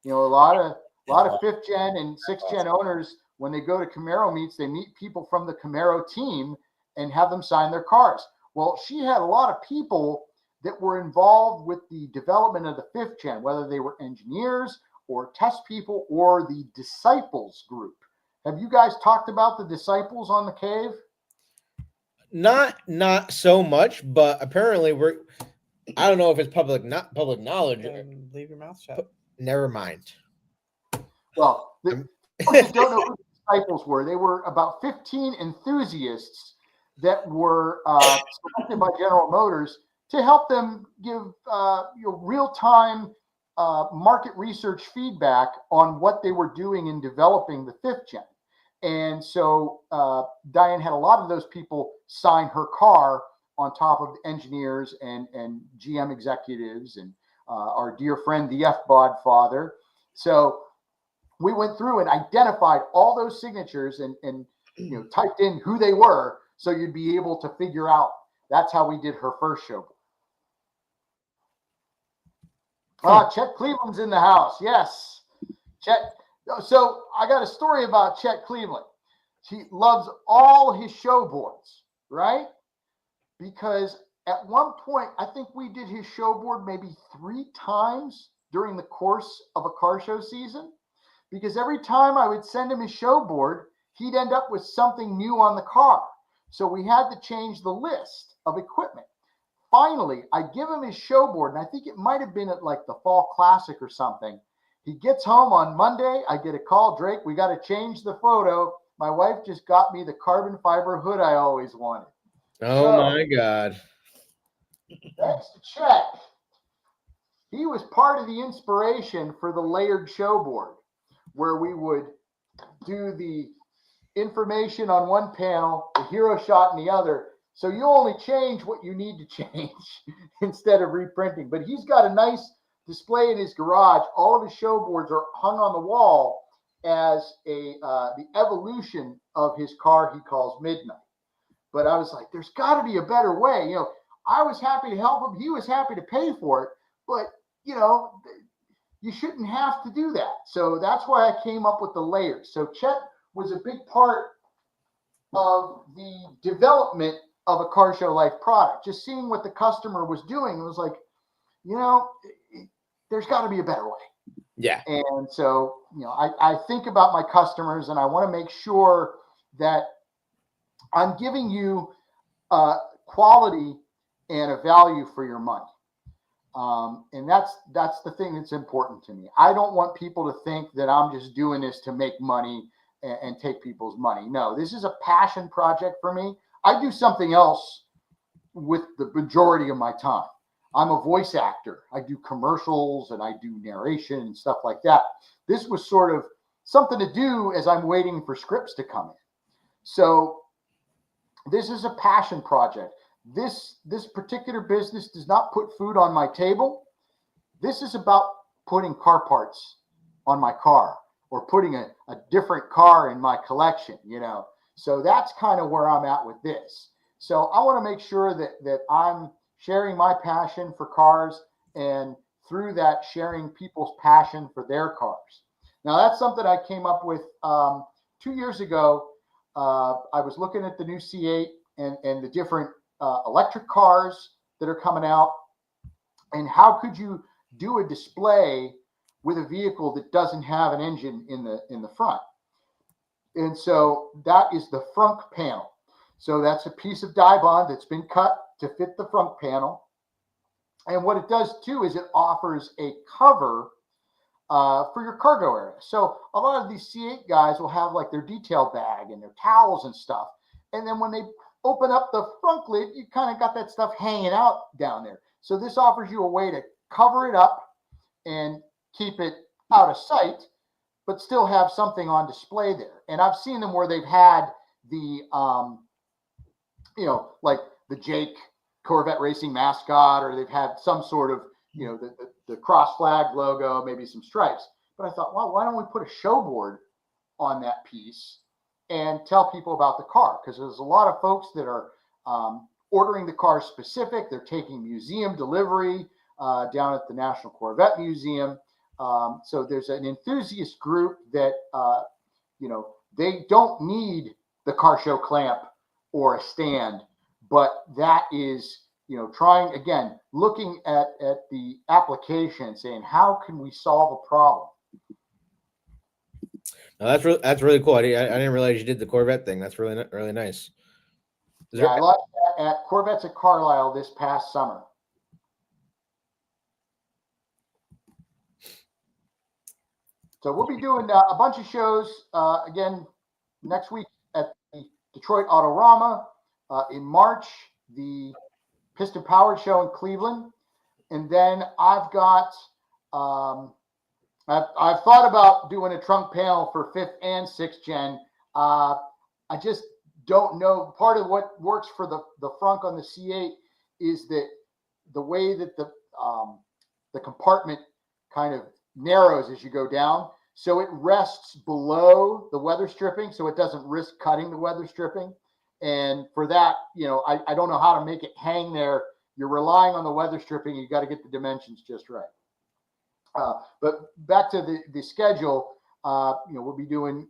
A lot of fifth gen and sixth gen owners, when they go to Camaro meets, they meet people from the Camaro team and have them sign their cars. Well, she had a lot of people that were involved with the development of the fifth gen, whether they were engineers or test people or the Disciples group. Have you guys talked about the Disciples on the cave? Not so much, but apparently I don't know if it's public knowledge. Leave your mouth shut. Never mind. Well, don't know who the Disciples were. They were about 15 enthusiasts that were selected by General Motors to help them give real-time market research feedback on what they were doing in developing the fifth gen. And so Diane had a lot of those people sign her car on top of the engineers and GM executives and our dear friend, the F-Bod father. So we went through and identified all those signatures and typed in who they were so you'd be able to figure out. That's how we did her first show. Chet Cleveland's in the house. Yes. Chet. So I got a story about Chet Cleveland. He loves all his show boards, right? Because at one point, I think we did his show board maybe 3 times during the course of a car show season. Because every time I would send him his show board, he'd end up with something new on the car. So we had to change the list of equipment. Finally, I give him his show board, and I think it might have been at like the Fall Classic or something. He gets home on Monday. I get a call, Drake, we got to change the photo. My wife just got me the carbon fiber hood I always wanted. Oh, my God. Thanks to Chet. He was part of the inspiration for the layered show board, where we would do the information on one panel, the hero shot in the other. So you only change what you need to change instead of reprinting. But he's got a nice display in his garage. All of his show boards are hung on the wall as the evolution of his car he calls Midnight. But I was like, there's got to be a better way. I was happy to help him. He was happy to pay for it, but you know, you shouldn't have to do that. So that's why I came up with the layers. So Chet was a big part of the development of a Car Show Life product. Just seeing what the customer was doing, it was like, you know, there's got to be a better way. Yeah. And so, you know, I think about my customers, and I want to make sure that I'm giving you quality and a value for your money. And that's the thing that's important to me. I don't want people to think that I'm just doing this to make money and take people's money. No, this is a passion project for me. I do something else with the majority of my time. I'm a voice actor. I do commercials and I do narration and stuff like that. This was sort of something to do as I'm waiting for scripts to come in. So this is a passion project. This particular business does not put food on my table. This is about putting car parts on my car or putting a different car in my collection, you know. So that's kind of where I'm at with this. So I want to make sure that I'm sharing my passion for cars, and through that, sharing people's passion for their cars. Now, that's something I came up with 2 years ago. I was looking at the new C8 and the different electric cars that are coming out, and how could you do a display with a vehicle that doesn't have an engine in the front? And so that is the front panel. So that's a piece of die bond that's been cut to fit the front panel. And what it does too is it offers a cover for your cargo area. So a lot of these C8 guys will have like their detail bag and their towels and stuff. And then when they open up the front lid, you kind of got that stuff hanging out down there. So this offers you a way to cover it up and keep it out of sight, but still have something on display there. And I've seen them where they've had the, you know, like the Jake Corvette racing mascot, or they've had some sort of, you know, the cross flag logo, maybe some stripes. But I thought, well, why don't we put a show board on that piece and tell people about the car? Because there's a lot of folks that are ordering the car specific. They're taking museum delivery down at the National Corvette Museum. So there's an enthusiast group that, you know, they don't need the car show clamp or a stand, but that is, you know, trying, again, looking at the application and saying, how can we solve a problem? No, that's really cool. I didn't realize you did the Corvette thing. That's really nice. Yeah, I launched at Corvettes at Carlisle this past summer. So we'll be doing a bunch of shows again next week at the Detroit Autorama, in March, the Piston Powered Show in Cleveland, and then I've got I've thought about doing a trunk panel for 5th and 6th gen. I just don't know. Part of what works for the frunk on the C8 is that the way that the compartment kind of narrows as you go down. So it rests below the weather stripping, so it doesn't risk cutting the weather stripping. And for that, you know, I don't know how to make it hang there. You're relying on the weather stripping. You got to get the dimensions just right. But back to the schedule, you know, we'll be doing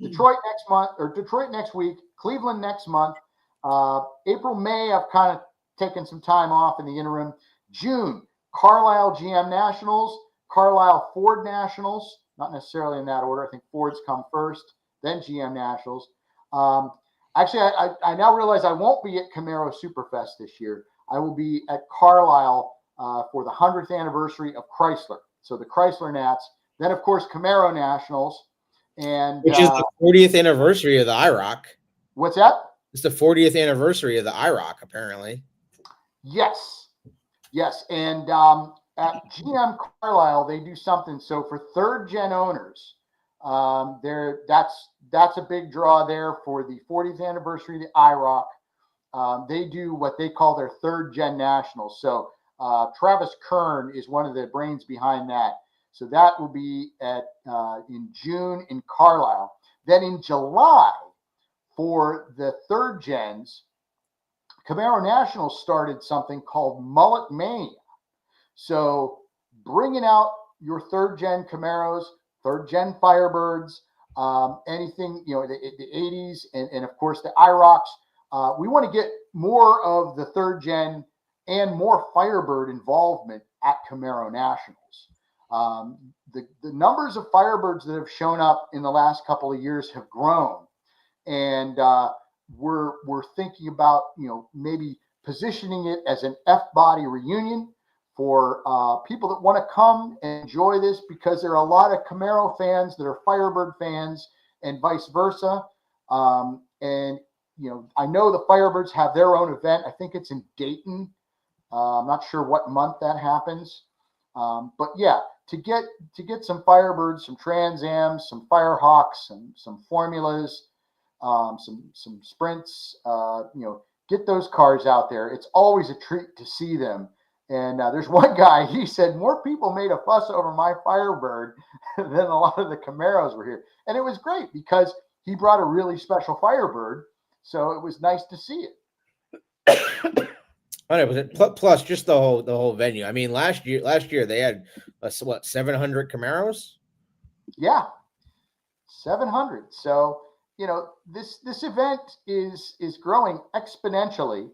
Detroit next month, or Detroit next week, Cleveland next month. April, May, I've kind of taken some time off in the interim. June, Carlisle GM Nationals, Carlisle Ford Nationals, not necessarily in that order. I think Ford's come first, then GM Nationals. Actually, I now realize I won't be at Camaro Superfest this year. I will be at Carlisle for the 100th anniversary of Chrysler. So the Chrysler Nats, then of course Camaro Nationals, and which is the 40th anniversary of the IROC. What's that? It's the 40th anniversary of the IROC, apparently. Yes, and at GM Carlisle they do something. So for 3rd gen owners, that's a big draw there for the 40th anniversary of the IROC. They do what they call their 3rd gen nationals. So Travis Kern is one of the brains behind that. So that will be at in June in Carlisle. Then in July, for the 3rd gens, Camaro National started something called Mullet Mania. So bringing out your third gen Camaros, third gen Firebirds, anything, the 80s, and of course the IROCs. We want to get more of the third gen and more Firebird involvement at Camaro Nationals. The numbers of Firebirds that have shown up in the last couple of years have grown, and we're thinking about maybe positioning it as an F-body reunion for people that want to come and enjoy this, because there are a lot of Camaro fans that are Firebird fans and vice versa. And I know the Firebirds have their own event. I think it's in Dayton. I'm not sure what month that happens. But yeah, to get some Firebirds, some Trans Ams, some Firehawks, some Formulas, some Sprints, get those cars out there. It's always a treat to see them. And there's one guy, he said, more people made a fuss over my Firebird than a lot of the Camaros were here. And it was great because he brought a really special Firebird. So it was nice to see it. 100%. Plus just the whole venue. I mean, last year they had 700 Camaros? Yeah, 700. So, this event is growing exponentially.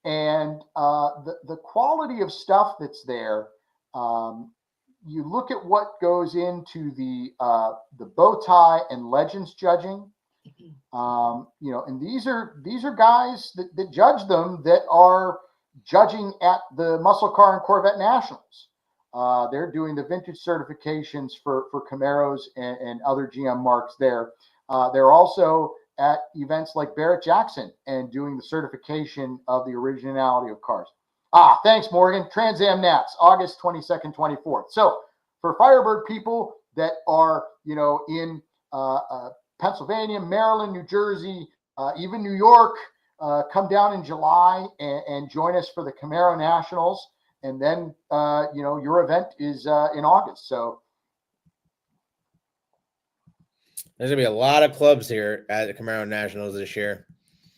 And the quality of stuff that's there, you look at what goes into the bow tie and legends judging, and these are guys that judge them, that are judging at the Muscle Car and Corvette Nationals. They're doing the vintage certifications for Camaros and other GM marks there. They're also at events like Barrett-Jackson and doing the certification of the originality of cars. Thanks, Morgan. Trans Am Nats, August 22nd, 24th. So for Firebird people that are, in Pennsylvania, Maryland, New Jersey, even New York, come down in July and join us for the Camaro Nationals. And then, your event is in August. So there's going to be a lot of clubs here at the Camaro Nationals this year.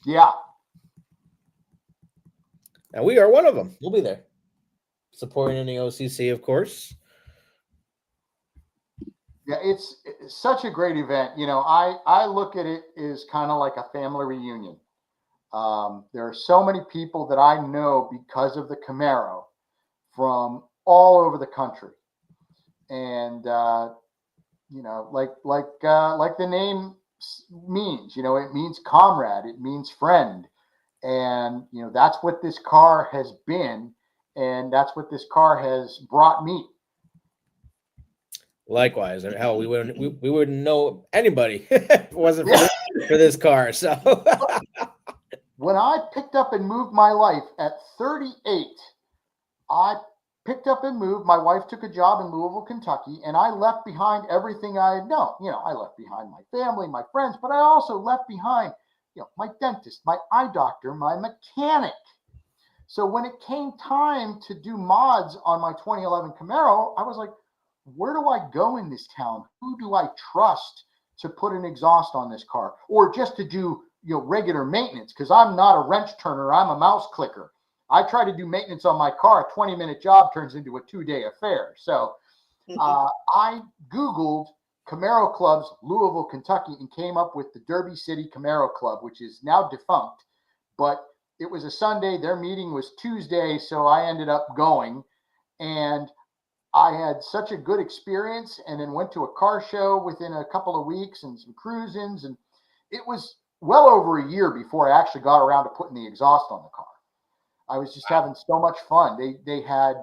Yeah. And we are one of them. We'll be there. Supporting in the OCC, of course. Yeah, it's such a great event. I look at it as kind of like a family reunion. There are so many people that I know because of the Camaro from all over the country. And, like the name means, it means comrade, it means friend. And, that's what this car has been. And that's what this car has brought me. Likewise. Hell, we wouldn't know anybody if it wasn't for this car. So when I picked up and moved my life at 38, I picked up and moved. My wife took a job in Louisville, Kentucky, and I left behind everything I had known. I left behind my family, my friends, but I also left behind, my dentist, my eye doctor, my mechanic. So when it came time to do mods on my 2011 Camaro, I was like, where do I go in this town? Who do I trust to put an exhaust on this car, or just to do, regular maintenance? Because I'm not a wrench turner. I'm a mouse clicker. I try to do maintenance on my car. A 20-minute job turns into a 2-day affair. So I Googled Camaro clubs, Louisville, Kentucky, and came up with the Derby City Camaro Club, which is now defunct. But it was a Sunday. Their meeting was Tuesday, so I ended up going. And I had such a good experience, and then went to a car show within a couple of weeks and some cruisings. And it was well over a year before I actually got around to putting the exhaust on the car. I was just having so much fun. They had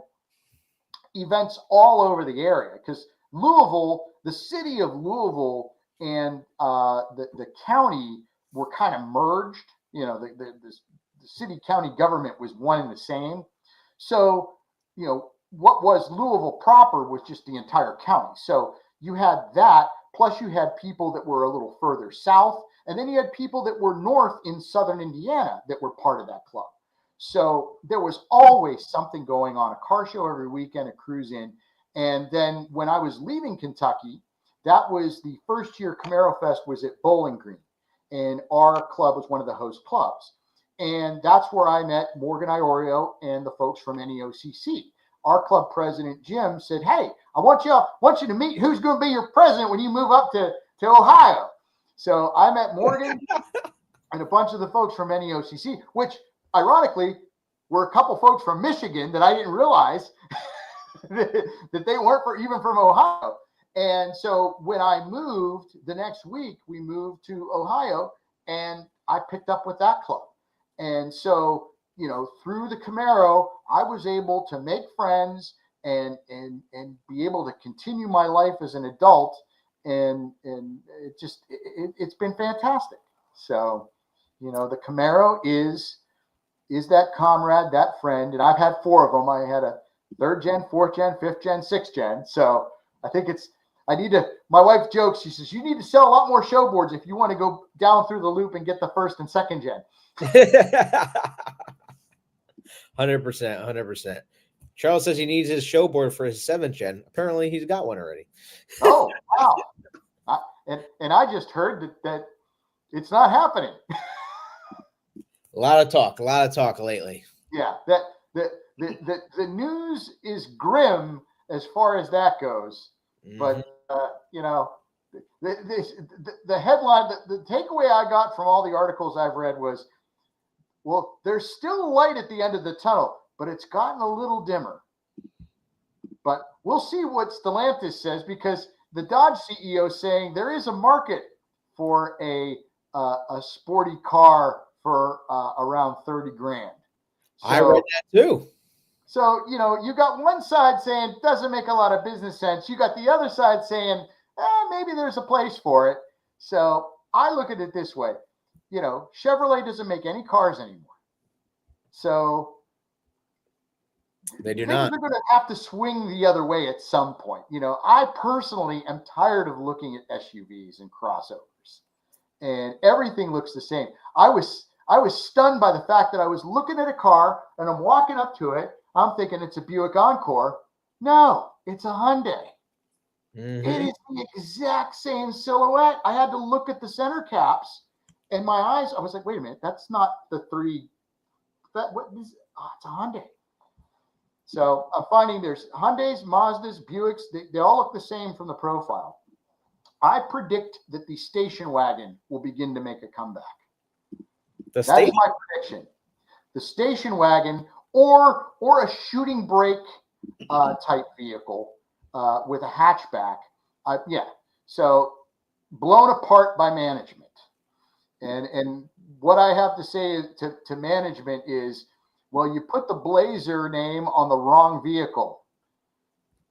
events all over the area, because Louisville, the city of Louisville and the county were kind of merged. The city county government was one and the same. So, what was Louisville proper was just the entire county. So you had that, plus you had people that were a little further south, and then you had people that were north in southern Indiana that were part of that club. So there was always something going on, a car show every weekend, a cruise in. And then when I was leaving Kentucky, that was the first year Camaro Fest was at Bowling Green, and our club was one of the host clubs. And that's where I met Morgan Iorio and the folks from NEOCC. Our club president, Jim, said, hey, I want you to meet who's going to be your president when you move up to Ohio. So I met Morgan and a bunch of the folks from NEOCC, which ironically were a couple folks from Michigan that I didn't realize that they weren't even from Ohio. And so when I moved the next week, we moved to Ohio and I picked up with that club. And so, through the Camaro, I was able to make friends and be able to continue my life as an adult. And it's been fantastic. So, the Camaro is that comrade, that friend. And I've had 4 of them. I had a 3rd gen, 4th gen, 5th gen, 6th gen. So I think my wife jokes, she says, you need to sell a lot more show boards if you want to go down through the loop and get the 1st and 2nd gen. 100%. Charles says he needs his show board for his 7th gen. Apparently he's got one already. Oh, wow. And I just heard that it's not happening. A lot of talk lately. Yeah, that the news is grim as far as that goes. Mm-hmm. But the headline, the takeaway I got from all the articles I've read was, well, there's still light at the end of the tunnel, but it's gotten a little dimmer. But we'll see what Stellantis says, because the Dodge CEO is saying there is a market for a sporty car for around $30,000. So, I read that too. So, you got one side saying it doesn't make a lot of business sense. You got the other side saying, maybe there's a place for it. So I look at it this way. Chevrolet doesn't make any cars anymore. So they do not. They're going to have to swing the other way at some point. I personally am tired of looking at SUVs and crossovers, and everything looks the same. I was stunned by the fact that I was looking at a car and I'm walking up to it. I'm thinking it's a Buick Encore. No, it's a Hyundai. Mm-hmm. It is the exact same silhouette. I had to look at the center caps, and my eyes, I was like, wait a minute, that's not the 3. It's a Hyundai. So I'm finding there's Hyundais, Mazdas, Buicks. They all look the same from the profile. I predict that the station wagon will begin to make a comeback. That's my prediction. The station wagon or a shooting brake type vehicle with a hatchback. So blown apart by management. And what I have to say to management is, well, you put the Blazer name on the wrong vehicle,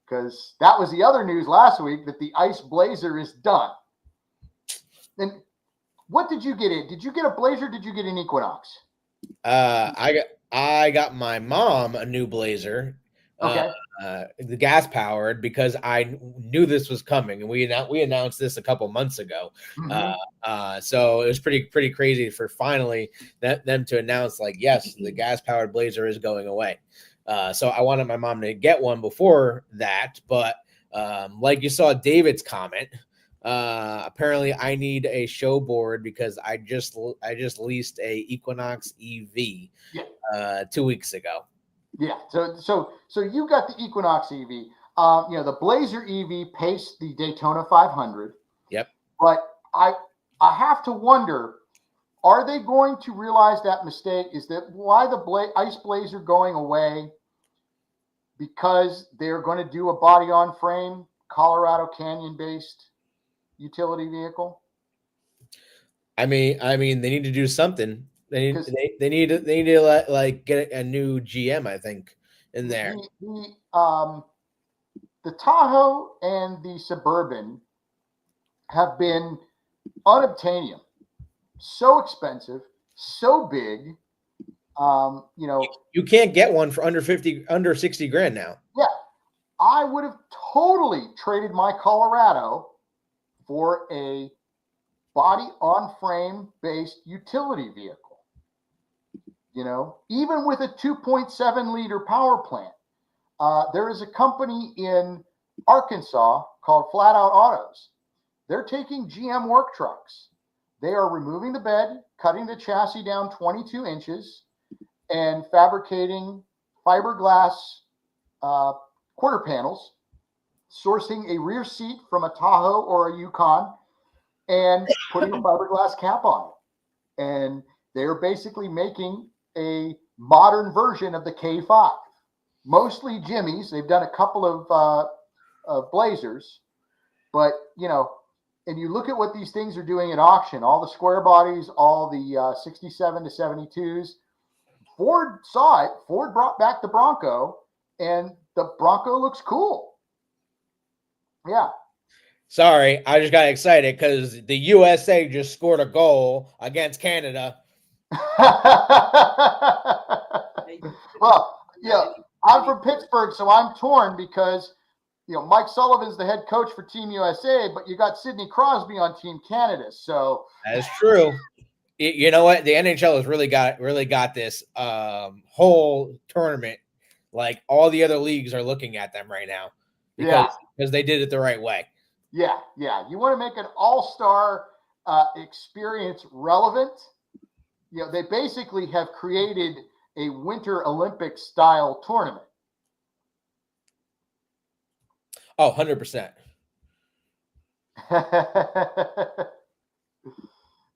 because that was the other news last week, that the ICE Blazer is done. And what did you get in? Did you get a Blazer? Did you get an Equinox? I got my mom a new Blazer. Okay. The gas powered, because I knew this was coming, and we announced this a couple months ago. Mm-hmm. So it was pretty crazy for finally them to announce, like, yes, the gas powered Blazer is going away. So I wanted my mom to get one before that, but like you saw David's comment, apparently I need a show board because I just leased a Equinox EV 2 weeks ago. Yeah, so you got the Equinox EV. The Blazer EV paced the Daytona 500. Yep. But I have to wonder, are they going to realize that mistake? Is that why the ICE Blazer going away? Because they're going to do a body-on-frame Colorado Canyon-based utility vehicle? I mean, they need to do something. They need to like get a new GM, I think, in there. The Tahoe and the Suburban have been unobtainium, so expensive, so big. You can't get one for under 60 grand now. Yeah, I would have totally traded my Colorado for a body on frame based utility vehicle. Even with a 2.7 liter power plant. There is a company in Arkansas called Flat Out Autos. They're taking GM work trucks. They are removing the bed, cutting the chassis down 22 inches, and fabricating fiberglass quarter panels, sourcing a rear seat from a Tahoe or a Yukon, and putting a fiberglass cap on it. And they're basically making a modern version of the K5. Mostly Jimmys. They've done a couple of Blazers, but and you look at what these things are doing at auction. All the square bodies, all the 67 to 72s. Ford saw it. Ford brought back the Bronco, and the Bronco looks cool. Yeah. Sorry, I just got excited because the USA just scored a goal against Canada. Well, I'm from Pittsburgh, so I'm torn because Mike Sullivan's the head coach for Team USA, but you got Sidney Crosby on Team Canada. So that's true. You know what? The NHL has really got this whole tournament. Like all the other leagues are looking at them right now because they did it the right way. Yeah. You want to make an all-star experience relevant. They basically have created a Winter Olympic style tournament. Oh, 100%.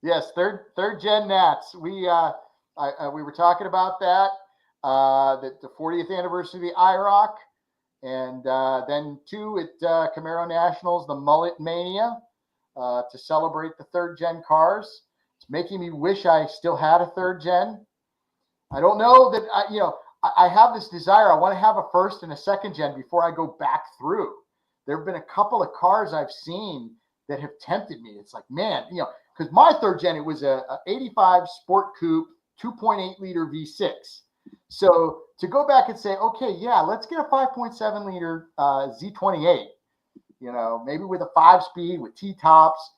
Yes, third gen Nats. We were talking about that. The 40th anniversary of the IROC, and then 2 at Camaro Nationals, the Mullet Mania, to celebrate the third gen cars. It's making me wish I still had a third gen. I don't know that I have this desire. I want to have a first and a second gen before I go back through. There have been a couple of cars I've seen that have tempted me. It's like, man, because my third gen, it was a 85 Sport Coupe 2.8 liter V6. So to go back and say, okay, yeah, let's get a 5.7 liter Z28, maybe with a 5-speed with T-tops.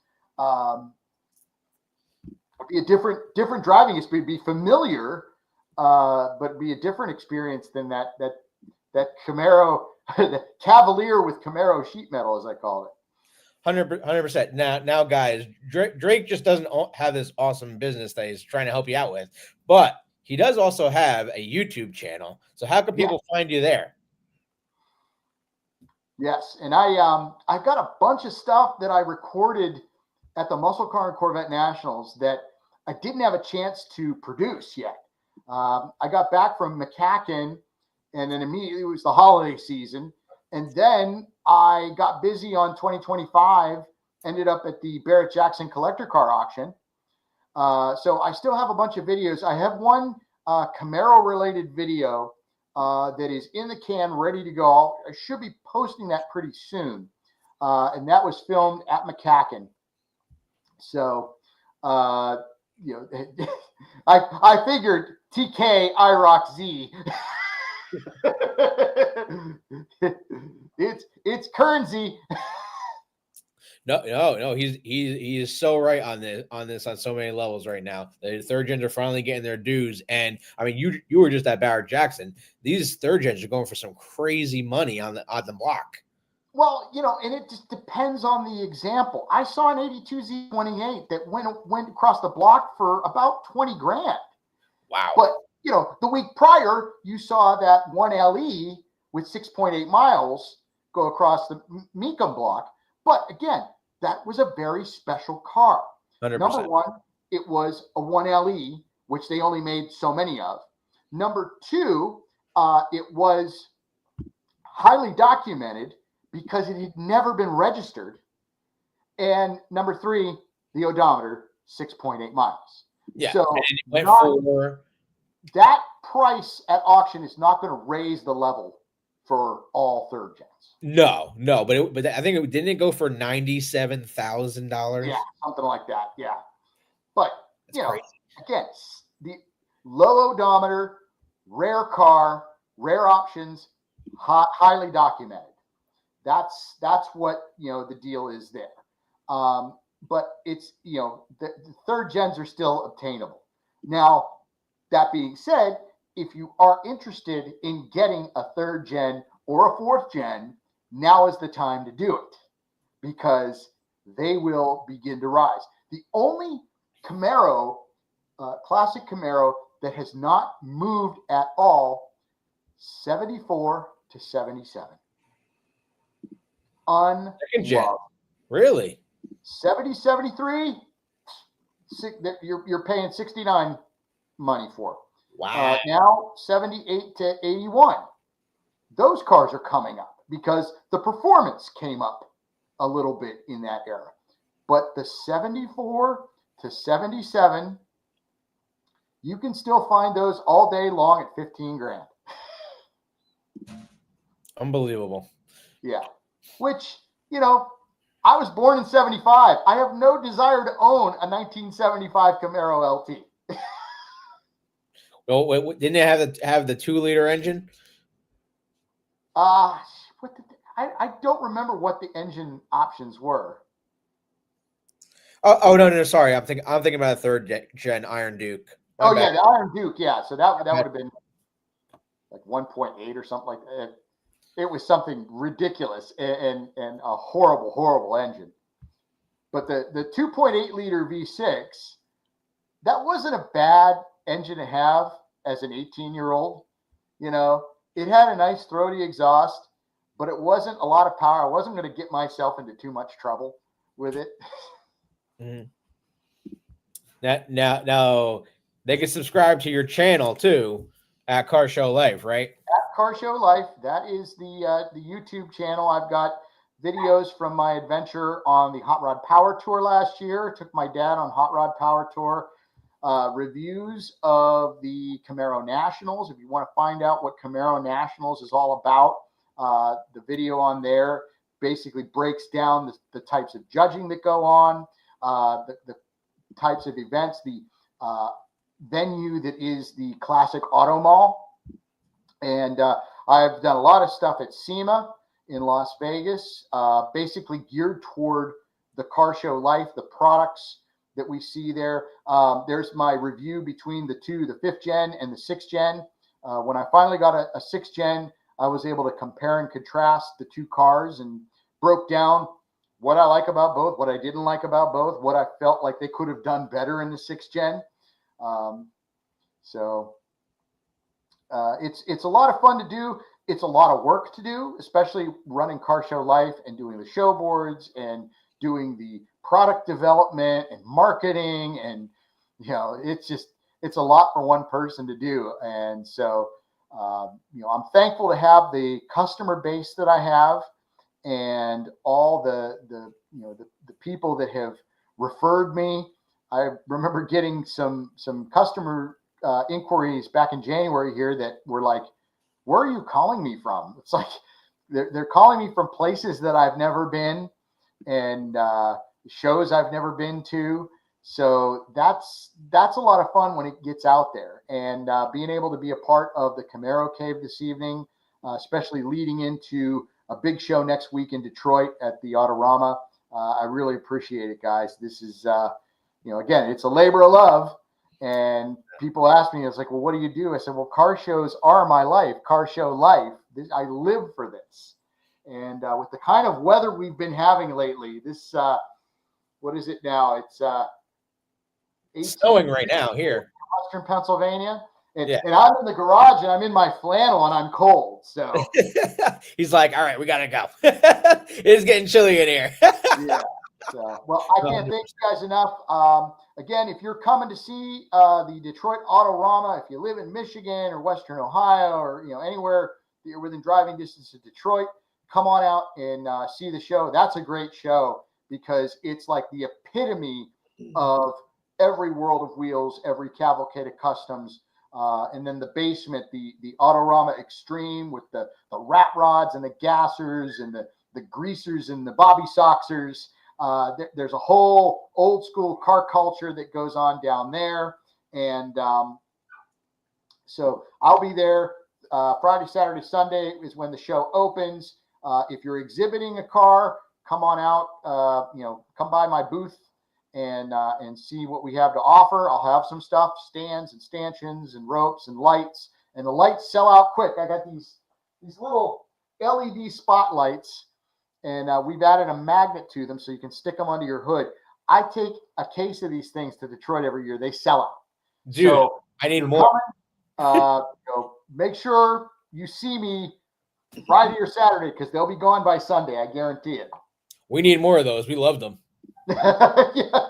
It'd be a different driving experience, be familiar, but be a different experience than that Camaro, the Cavalier with Camaro sheet metal, as I call it. 100%. Now, guys, Drake just doesn't have this awesome business that he's trying to help you out with, but he does also have a YouTube channel. So how can people find you there? Yes, and I've got a bunch of stuff that I recorded at the Muscle Car and Corvette Nationals that I didn't have a chance to produce yet. I got back from McCacken, and then immediately it was the holiday season. And then I got busy on 2025, ended up at the Barrett-Jackson collector car auction. So I still have a bunch of videos. I have one Camaro-related video that is in the can, ready to go. I should be posting that pretty soon. And that was filmed at McCacken. So, I figured TK IROC Z. it's Kernsey. No. He is so right on this on so many levels right now. The third gens are finally getting their dues, and I mean, you were just at Barrett Jackson. These third gens are going for some crazy money on the block. Well, and it just depends on the example. I saw an 82 Z28 that went across the block for about 20 grand. Wow. But the week prior, you saw that one LE with 6.8 miles go across the Mecum block. But again, that was a very special car. 100%. Number one, it was a 1LE, which they only made so many of. Number two, it was highly documented because it had never been registered. And number three, the odometer, 6.8 miles. Yeah. So and it went for that price at auction is not going to raise the level for all third gens. No, but I think didn't it go for $97,000? Yeah, something like that. Yeah, but that's crazy. Again, the low odometer, rare car, rare options, highly documented. That's what the deal is there. But it's the third gens are still obtainable. Now, that being said, if you are interested in getting a third gen or a fourth gen, now is the time to do it because they will begin to rise. The only Camaro, classic Camaro that has not moved at all, 74 to 77. Second gen. Unloved. Really? 70, 73, you're paying 69 money for. Wow. Now 78 to 81. Those cars are coming up because the performance came up a little bit in that era. But the 74 to 77, you can still find those all day long at 15 grand. Unbelievable. Yeah. Which, you know, I was born in 75. I have no desire to own a 1975 Camaro LT. Oh, wait, didn't it have the 2-liter engine? I don't remember what the engine options were. Oh no, sorry. I'm thinking about a 3rd gen Iron Duke. My bad. Yeah, the Iron Duke. Yeah, so that would have been like 1.8 or something like that. It was something ridiculous and a horrible engine. But the 2.8 liter V6, that wasn't a bad engine to have as an 18-year-old. You know, it had a nice throaty exhaust, but it wasn't a lot of power. I wasn't going to get myself into too much trouble with it. Mm-hmm. Now they can subscribe to your channel too at Car Show Life, right? At Car Show Life, that is the YouTube channel. I've got videos from my adventure on the Hot Rod Power Tour last year. Took my dad on Hot Rod Power Tour. Reviews of the Camaro Nationals. If you want to find out what Camaro Nationals is all about, the video on there basically breaks down the types of judging that go on, the types of events, the venue that is the Classic Auto Mall. And I've done a lot of stuff at SEMA in Las Vegas, basically geared toward the Car Show Life, the products that we see there. There's my review between the two, the 5th gen and the 6th gen. When I finally got a 6th gen, I was able to compare and contrast the two cars and broke down what I like about both, what I didn't like about both, what I felt like they could have done better in the 6th gen. It's a lot of fun to do. It's a lot of work to do, especially running Car Show Life and doing the show boards and doing the product development and marketing. And, you know, it's a lot for one person to do. And so, you know, I'm thankful to have the customer base that I have and all the people that have referred me. I remember getting some customer inquiries back in January here that were like, where are you calling me from? It's like they're calling me from places that I've never been and shows I've never been to. So that's a lot of fun when it gets out there. And being able to be a part of the Camaro Cave this evening, especially leading into a big show next week in Detroit at the Autorama. I really appreciate it, guys. This is, you know, again, it's a labor of love. And people ask me, it's like, well, what do you do? I said, well, car shows are my life. Car Show Life. I live for this. And with the kind of weather we've been having lately, this, what is it now? It's snowing right now here. Western Pennsylvania. And, yeah. And I'm in the garage and I'm in my flannel and I'm cold. So he's like, all right, we got to go. It's getting chilly in here. Yeah. So, well, I can't thank you guys enough. Again, if you're coming to see the Detroit Autorama, if you live in Michigan or Western Ohio or, you know, anywhere that you're within driving distance of Detroit, come on out and see the show. That's a great show because it's like the epitome of every World of Wheels, every Cavalcade of Customs. And then the basement, the Autorama Extreme with the rat rods and the gassers and the greasers and the bobby soxers. There's a whole old school car culture that goes on down there. And so I'll be there Friday, Saturday, Sunday is when the show opens. If you're exhibiting a car, come on out, you know, come by my booth and see what we have to offer. I'll have some stuff, stands and stanchions and ropes and lights. And the lights sell out quick. I got these little LED spotlights. And we've added a magnet to them so you can stick them under your hood. I take a case of these things to Detroit every year. They sell out. Dude, So I need you're more. coming, make sure you see me Friday or Saturday because they'll be gone by Sunday. I guarantee it. We need more of those. We love them. Yeah.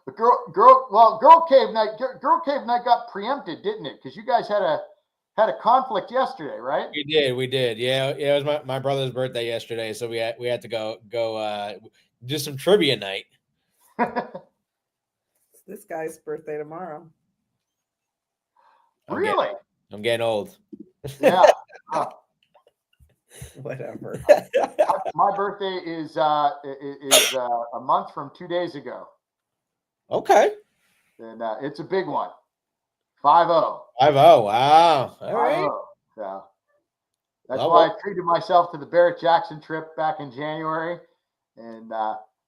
But Girl Cave Night got preempted, didn't it? Because you guys had a conflict yesterday, right? We did. Yeah, it was my brother's birthday yesterday, so we had to go do some trivia night. It's this guy's birthday tomorrow. Really? I'm getting old. Yeah. Whatever. My birthday is a month from 2 days ago, Okay. and it's a big one. 5-0. 5-0. Wow. All right. 5-0. So that's Love why it. I treated myself to the Barrett Jackson trip back in January, and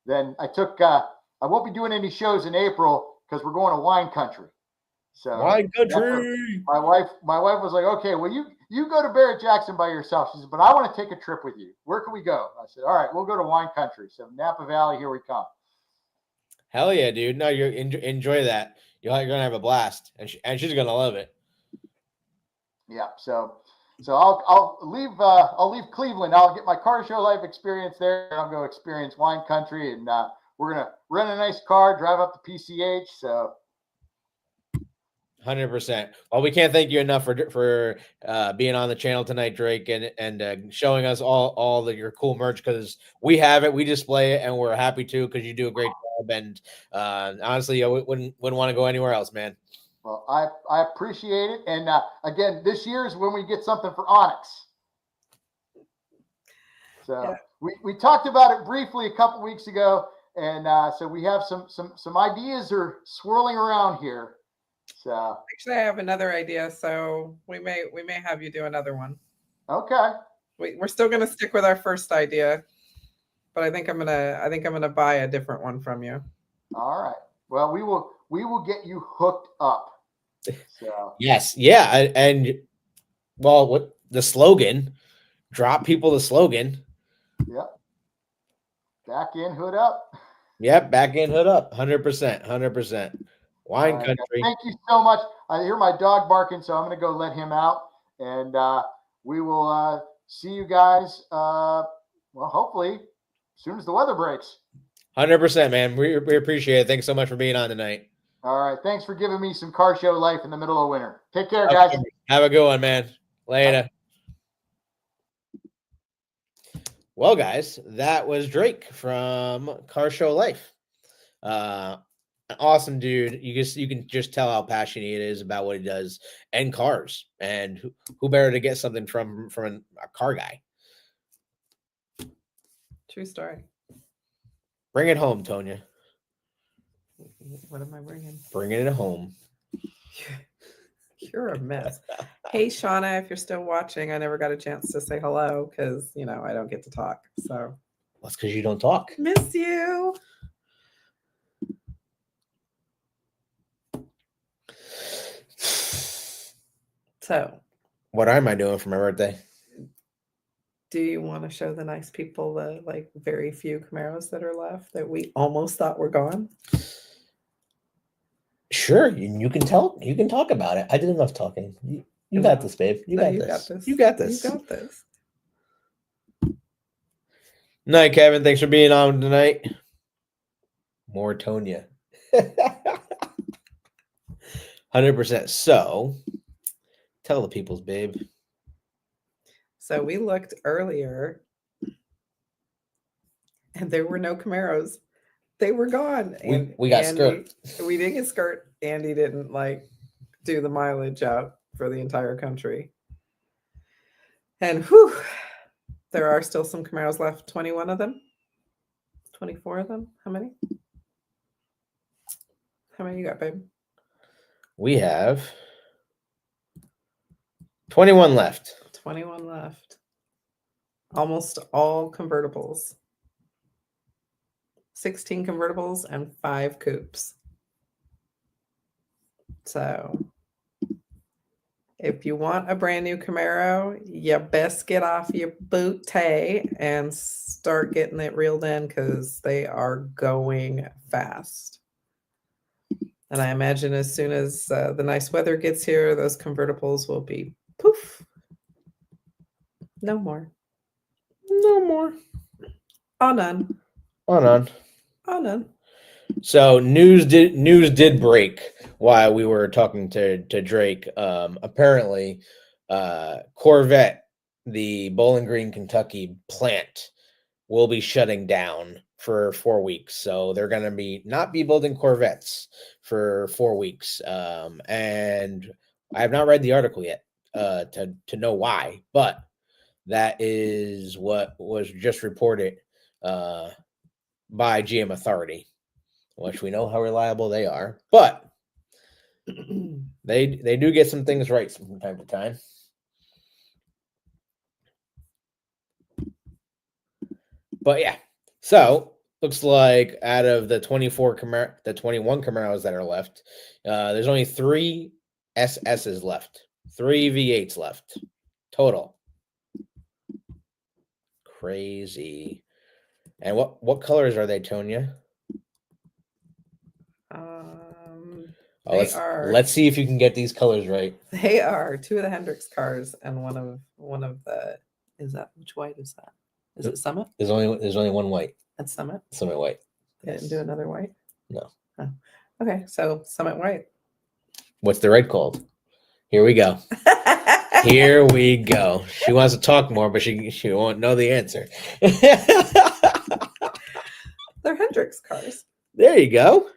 then I took. I won't be doing any shows in April because we're going to wine country. So Wine country. my wife was like, okay, well you go to Barrett Jackson by yourself. She said, but I want to take a trip with you. Where can we go? I said, all right, we'll go to wine country. So Napa Valley, here we come. Hell yeah, dude. No, you enjoy that. You're gonna have a blast, and she's gonna love it. Yeah. So I'll leave Cleveland. I'll get my car show life experience there. And I'll go experience wine country, and we're gonna rent a nice car, drive up to PCH. So 100%. Well, we can't thank you enough for being on the channel tonight, Drake, and showing us all your cool merch, because we have it, we display it, and we're happy to, because you do a great job. And honestly, I wouldn't want to go anywhere else, man. Well, I appreciate it, and again, this year is when we get something for Onyx. So yeah. we talked about it briefly a couple weeks ago, and so we have some ideas are swirling around here. So actually, I have another idea. So we may have you do another one. Okay. We're still gonna stick with our first idea, but I think I'm gonna buy a different one from you. All right. Well, we will get you hooked up. So yes, yeah, and well, what the slogan? Drop people the slogan. Yep. Back in, hood up. Yep, back in, hood up. 100%. Wine country. Thank you so much. I hear my dog barking, so I'm going to go let him out, and we will see you guys. Well, hopefully, as soon as the weather breaks. 100%, man. We appreciate it. Thanks so much for being on tonight. All right. Thanks for giving me some car show life in the middle of winter. Take care, guys. Have a good one, man. Later. Well, guys, that was Drake from Car Show Life. An awesome dude. You can just tell how passionate he is about what he does and cars. And who better to get something from a car guy? True story. Bring it home, Tonya. What am I bringing? Bringing it home. You're a mess. Hey, Shauna, if you're still watching, I never got a chance to say hello because, I don't get to talk. So that's because you don't talk. Miss you. So what am I doing for my birthday? Do you want to show the nice people the very few Camaros that are left that we almost thought were gone? Sure, you can talk about it. I did enough talking. You got this, babe. You got this. You got this. You got this. Night, Kevin. Thanks for being on tonight. More Tonya. 100%. So, tell the peoples, babe. So we looked earlier, and there were no Camaros. They were gone. And we got skirt. We didn't get skirt. Andy didn't do the mileage out for the entire country. And whew, there are still some Camaros left. 21 of them. 24 of them. How many? How many you got, babe? We have 21 left. 21 left. Almost all convertibles. 16 convertibles and 5 coupes. So if you want a brand new Camaro, you best get off your booty and start getting it reeled in because they are going fast. And I imagine as soon as the nice weather gets here, those convertibles will be poof. No more. No more. Oh, none. On on. Oh, none. So news did break while we were talking to Drake. Apparently, Corvette, the Bowling Green, Kentucky plant, will be shutting down for 4 weeks. So they're going to not be building Corvettes for 4 weeks. And I have not read the article yet to know why, but that is what was just reported by GM Authority, which we know how reliable they are, but they do get some things right from time to time. But yeah, so looks like out of the 21 Camaros that are left, there's only 3 SSs left, 3 V8s left total. Crazy. And what colors are they, Tonya? Let's see if you can get these colors right. They are 2 of the Hendrix cars and one of the. Which white is that? Is it Summit? There's only one white. That's Summit. Summit white. They didn't do another white. No. Oh. Okay, so Summit white. What's the red called? Here we go. Here we go. She wants to talk more, but she won't know the answer. They're Hendrix cars. There you go.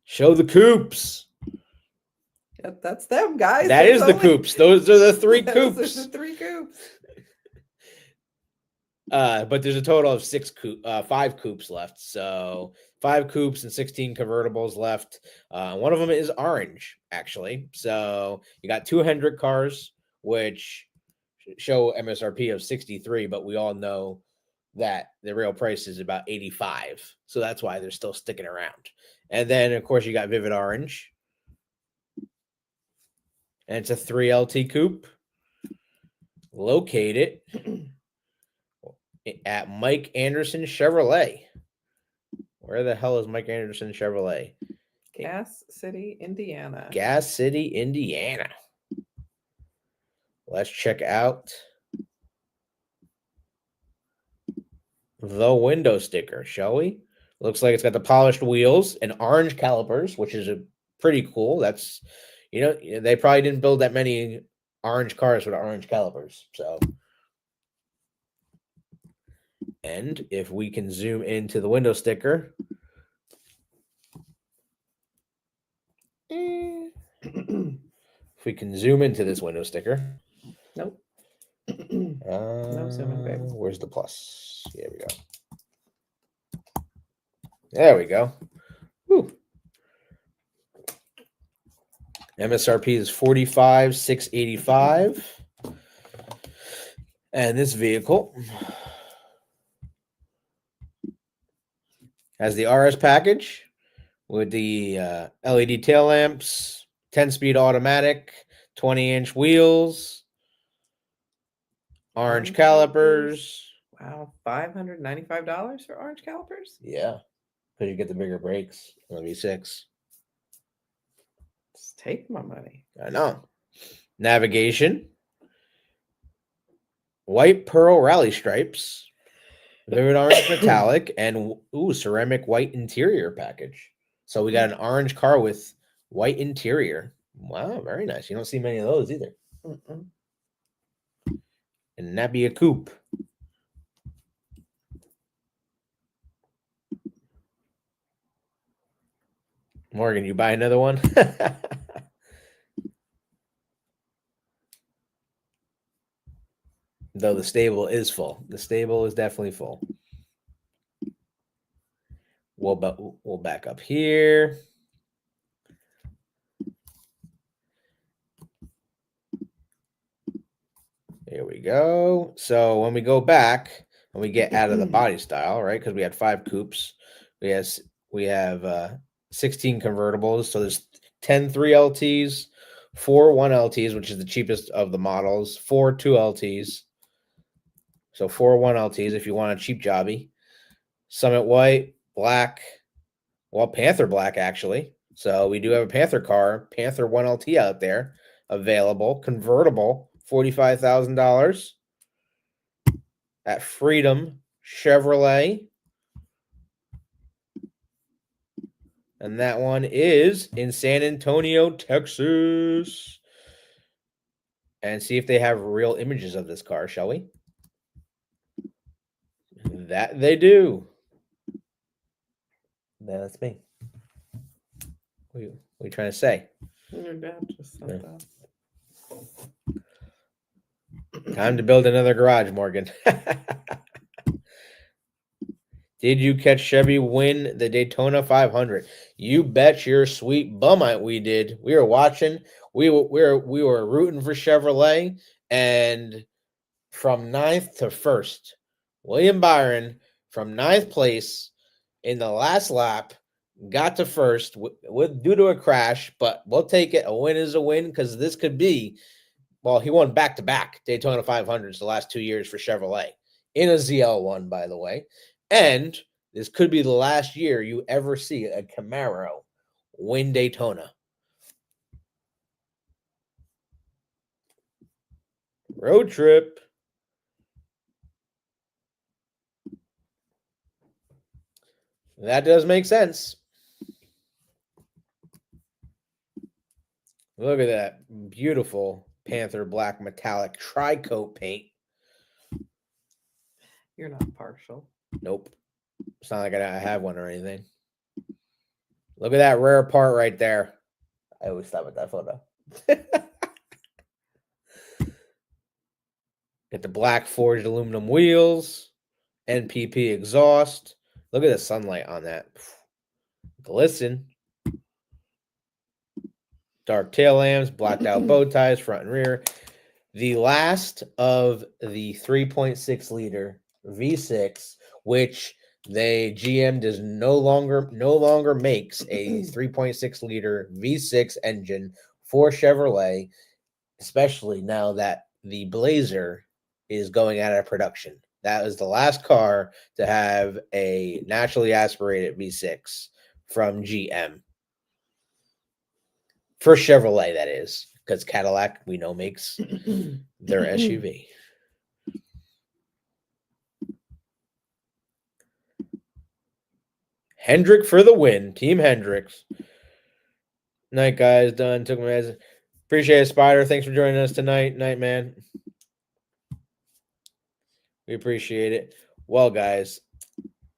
Show the coupes. Yep, that's them, guys. That is the coupes. Those are the 3 coupes. Those are the 3 coupes. But there's a total of 5 coupes left. So 5 coupes and 16 convertibles left. One of them is orange, actually. So you got 2 Hendrick cars, which show MSRP of 63, but we all know that the real price is about 85. So that's why they're still sticking around. And then, of course, you got Vivid Orange. And it's a 3LT coupe located at Mike Anderson Chevrolet. Where the hell is Mike Anderson Chevrolet? Gas City, Indiana. Gas City, Indiana. Let's check out the window sticker, shall we? Looks like it's got the polished wheels and orange calipers, which is pretty cool. That's, they probably didn't build that many orange cars with orange calipers. So, and if we can zoom into the window sticker, if we can zoom into this window sticker. Nope. No zooming, babe. Where's the plus? Here we go. There we go. Whew. MSRP is $45,685. And this vehicle has the RS package with the LED tail lamps, 10-speed automatic, 20-inch wheels, orange calipers. Wow, $595 for orange calipers? Yeah, because you get the bigger brakes on the V6. Just take my money. I know. Navigation. White pearl rally stripes. Vivid orange metallic. And ceramic white interior package. So we got an orange car with white interior. Wow, very nice. You don't see many of those either. Mm-mm. And that'd be a coupe. Morgan, you buy another one? Though the stable is full. The stable is definitely full. We'll back up here. There we go. So when we go back and we get out of the body style, right? Because we had 5 coupes. We have 16 convertibles. So there's 10 3LTs, 4 1LTs, which is the cheapest of the models, 4 2LTs, So 401 LTs if you want a cheap jobby. Summit white, black, well, Panther black, actually. So we do have a Panther car, Panther 1LT out there, available, convertible, $45,000 at Freedom Chevrolet. And that one is in San Antonio, Texas. And see if they have real images of this car, shall we? That they do. That's me. What are you trying to say? Your dad just said that. Time to build another garage, Morgan. Did you catch Chevy win the Daytona 500? You bet your sweet bum we did. We were watching. We were rooting for Chevrolet, and from 9th to 1st, William Byron from 9th place in the last lap got to 1st due to a crash, but we'll take it. A win is a win because this could be. Well, he won back-to-back Daytona 500s the last 2 years for Chevrolet in a ZL1, by the way. And this could be the last year you ever see a Camaro win Daytona. Road trip. That does make sense. Look at that beautiful Panther black metallic tri-coat paint. You're not partial. Nope. It's not like I have one or anything. Look at that rare part right there. I always stop at that photo. Get the black forged aluminum wheels, NPP exhaust. Look at the sunlight on that. Glisten. Dark tail lamps, blacked out bow ties, front and rear. The last of the 3.6 liter V6, which GM does no longer makes a 3.6 liter V6 engine for Chevrolet, especially now that the Blazer is going out of production. That was the last car to have a naturally aspirated V6 from GM. For Chevrolet, that is, because Cadillac, we know, makes their SUV. Hendrick for the win. Team Hendricks. Night, guys. Done. Took my message. Appreciate it, Spider. Thanks for joining us tonight. Night, man. We appreciate it. Well, guys,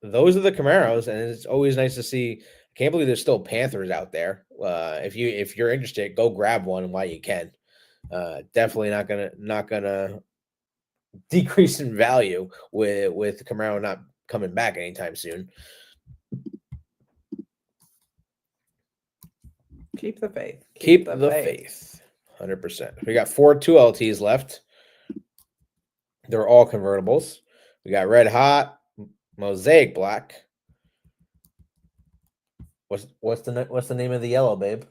those are the Camaros, and it's always nice to see. I can't believe there's still Panthers out there. If you're interested, go grab one while you can. Definitely not gonna decrease in value with Camaro not coming back anytime soon. Keep the faith. Keep the faith. 100%. We got 4 2LTs left. They're all convertibles. We got red hot, mosaic black. What's the name of the yellow, babe?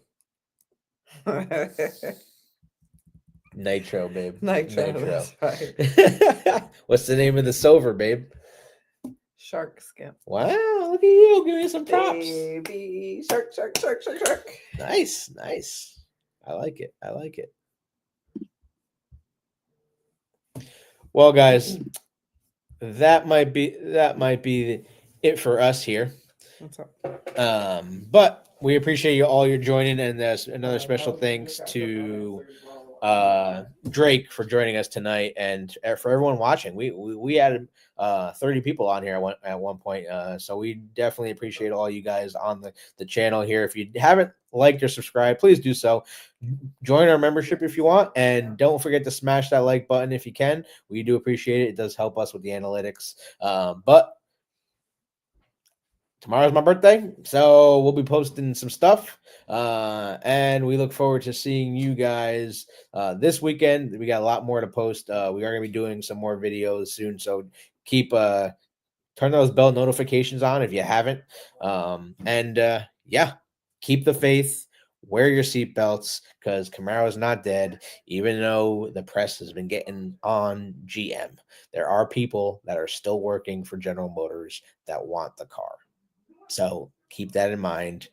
Nitro, babe. Nitro. That's right. What's the name of the silver, babe? Shark skin. Wow, look at you. Give me some props. Baby shark. Nice. I like it. Well, guys, that might be it for us here. What's up? But we appreciate you all your joining, and there's another special thanks to Drake for joining us tonight, and for everyone watching. We had 30 people on here at one point, so we definitely appreciate all you guys on the channel here. If you haven't liked or subscribed, please do so. Join our membership if you want, and don't forget to smash that like button if you can. We do appreciate it. It does help us with the analytics. But tomorrow's my birthday, so we'll be posting some stuff, and we look forward to seeing you guys this weekend. We got a lot more to post. We are going to be doing some more videos soon, so keep turn those bell notifications on if you haven't. Yeah, keep the faith. wear your seatbelts because Camaro is not dead, even though the press has been getting on GM. There are people that are still working for General Motors that want the car. So keep that in mind.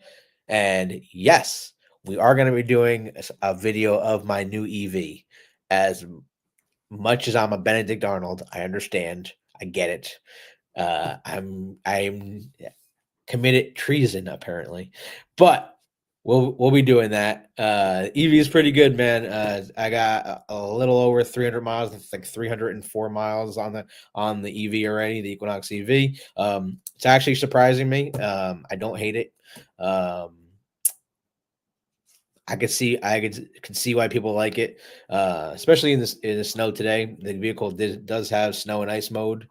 And yes, we are going to be doing a video of my new EV. As much as I'm a Benedict Arnold, I understand. I get it. I'm committed treason apparently, but we'll be doing that. EV is pretty good, man. I got a little over 300 miles. It's like 304 miles on the EV already, the Equinox EV. It's actually surprising me. I don't hate it. I could see why people like it, especially in the snow today. The vehicle does have snow and ice mode.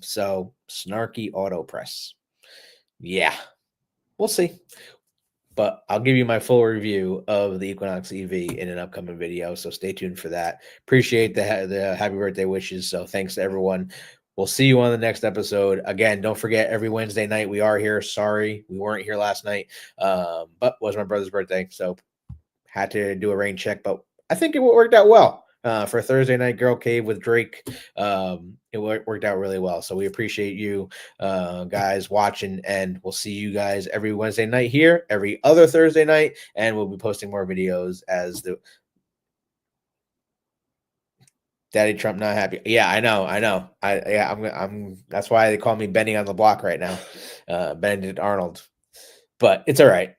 So snarky auto press. Yeah, we'll see. But I'll give you my full review of the Equinox EV in an upcoming video. So stay tuned for that. Appreciate the happy birthday wishes. So thanks to everyone. We'll see you on the next episode. Again, don't forget every Wednesday night we are here. Sorry, we weren't here last night. But it was my brother's birthday. So had to do a rain check, but I think it worked out well. For Thursday Night Girl Cave with Drake, it worked out really well. So we appreciate you guys watching, and we'll see you guys every Wednesday night here, every other Thursday night, and we'll be posting more videos as the Daddy Trump not happy. Yeah, I know. I'm that's why they call me Benny on the block right now. Benedict Arnold. But it's all right,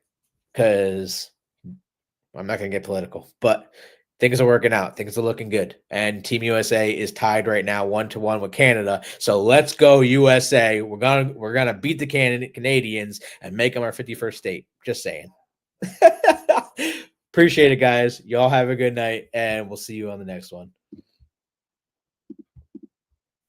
because I'm not going to get political, but things are working out. Things are looking good. And Team USA is tied right now 1-1 with Canada. So let's go USA. We're gonna beat the Canadians and make them our 51st state. Just saying. Appreciate it, guys. Y'all have a good night, and we'll see you on the next one.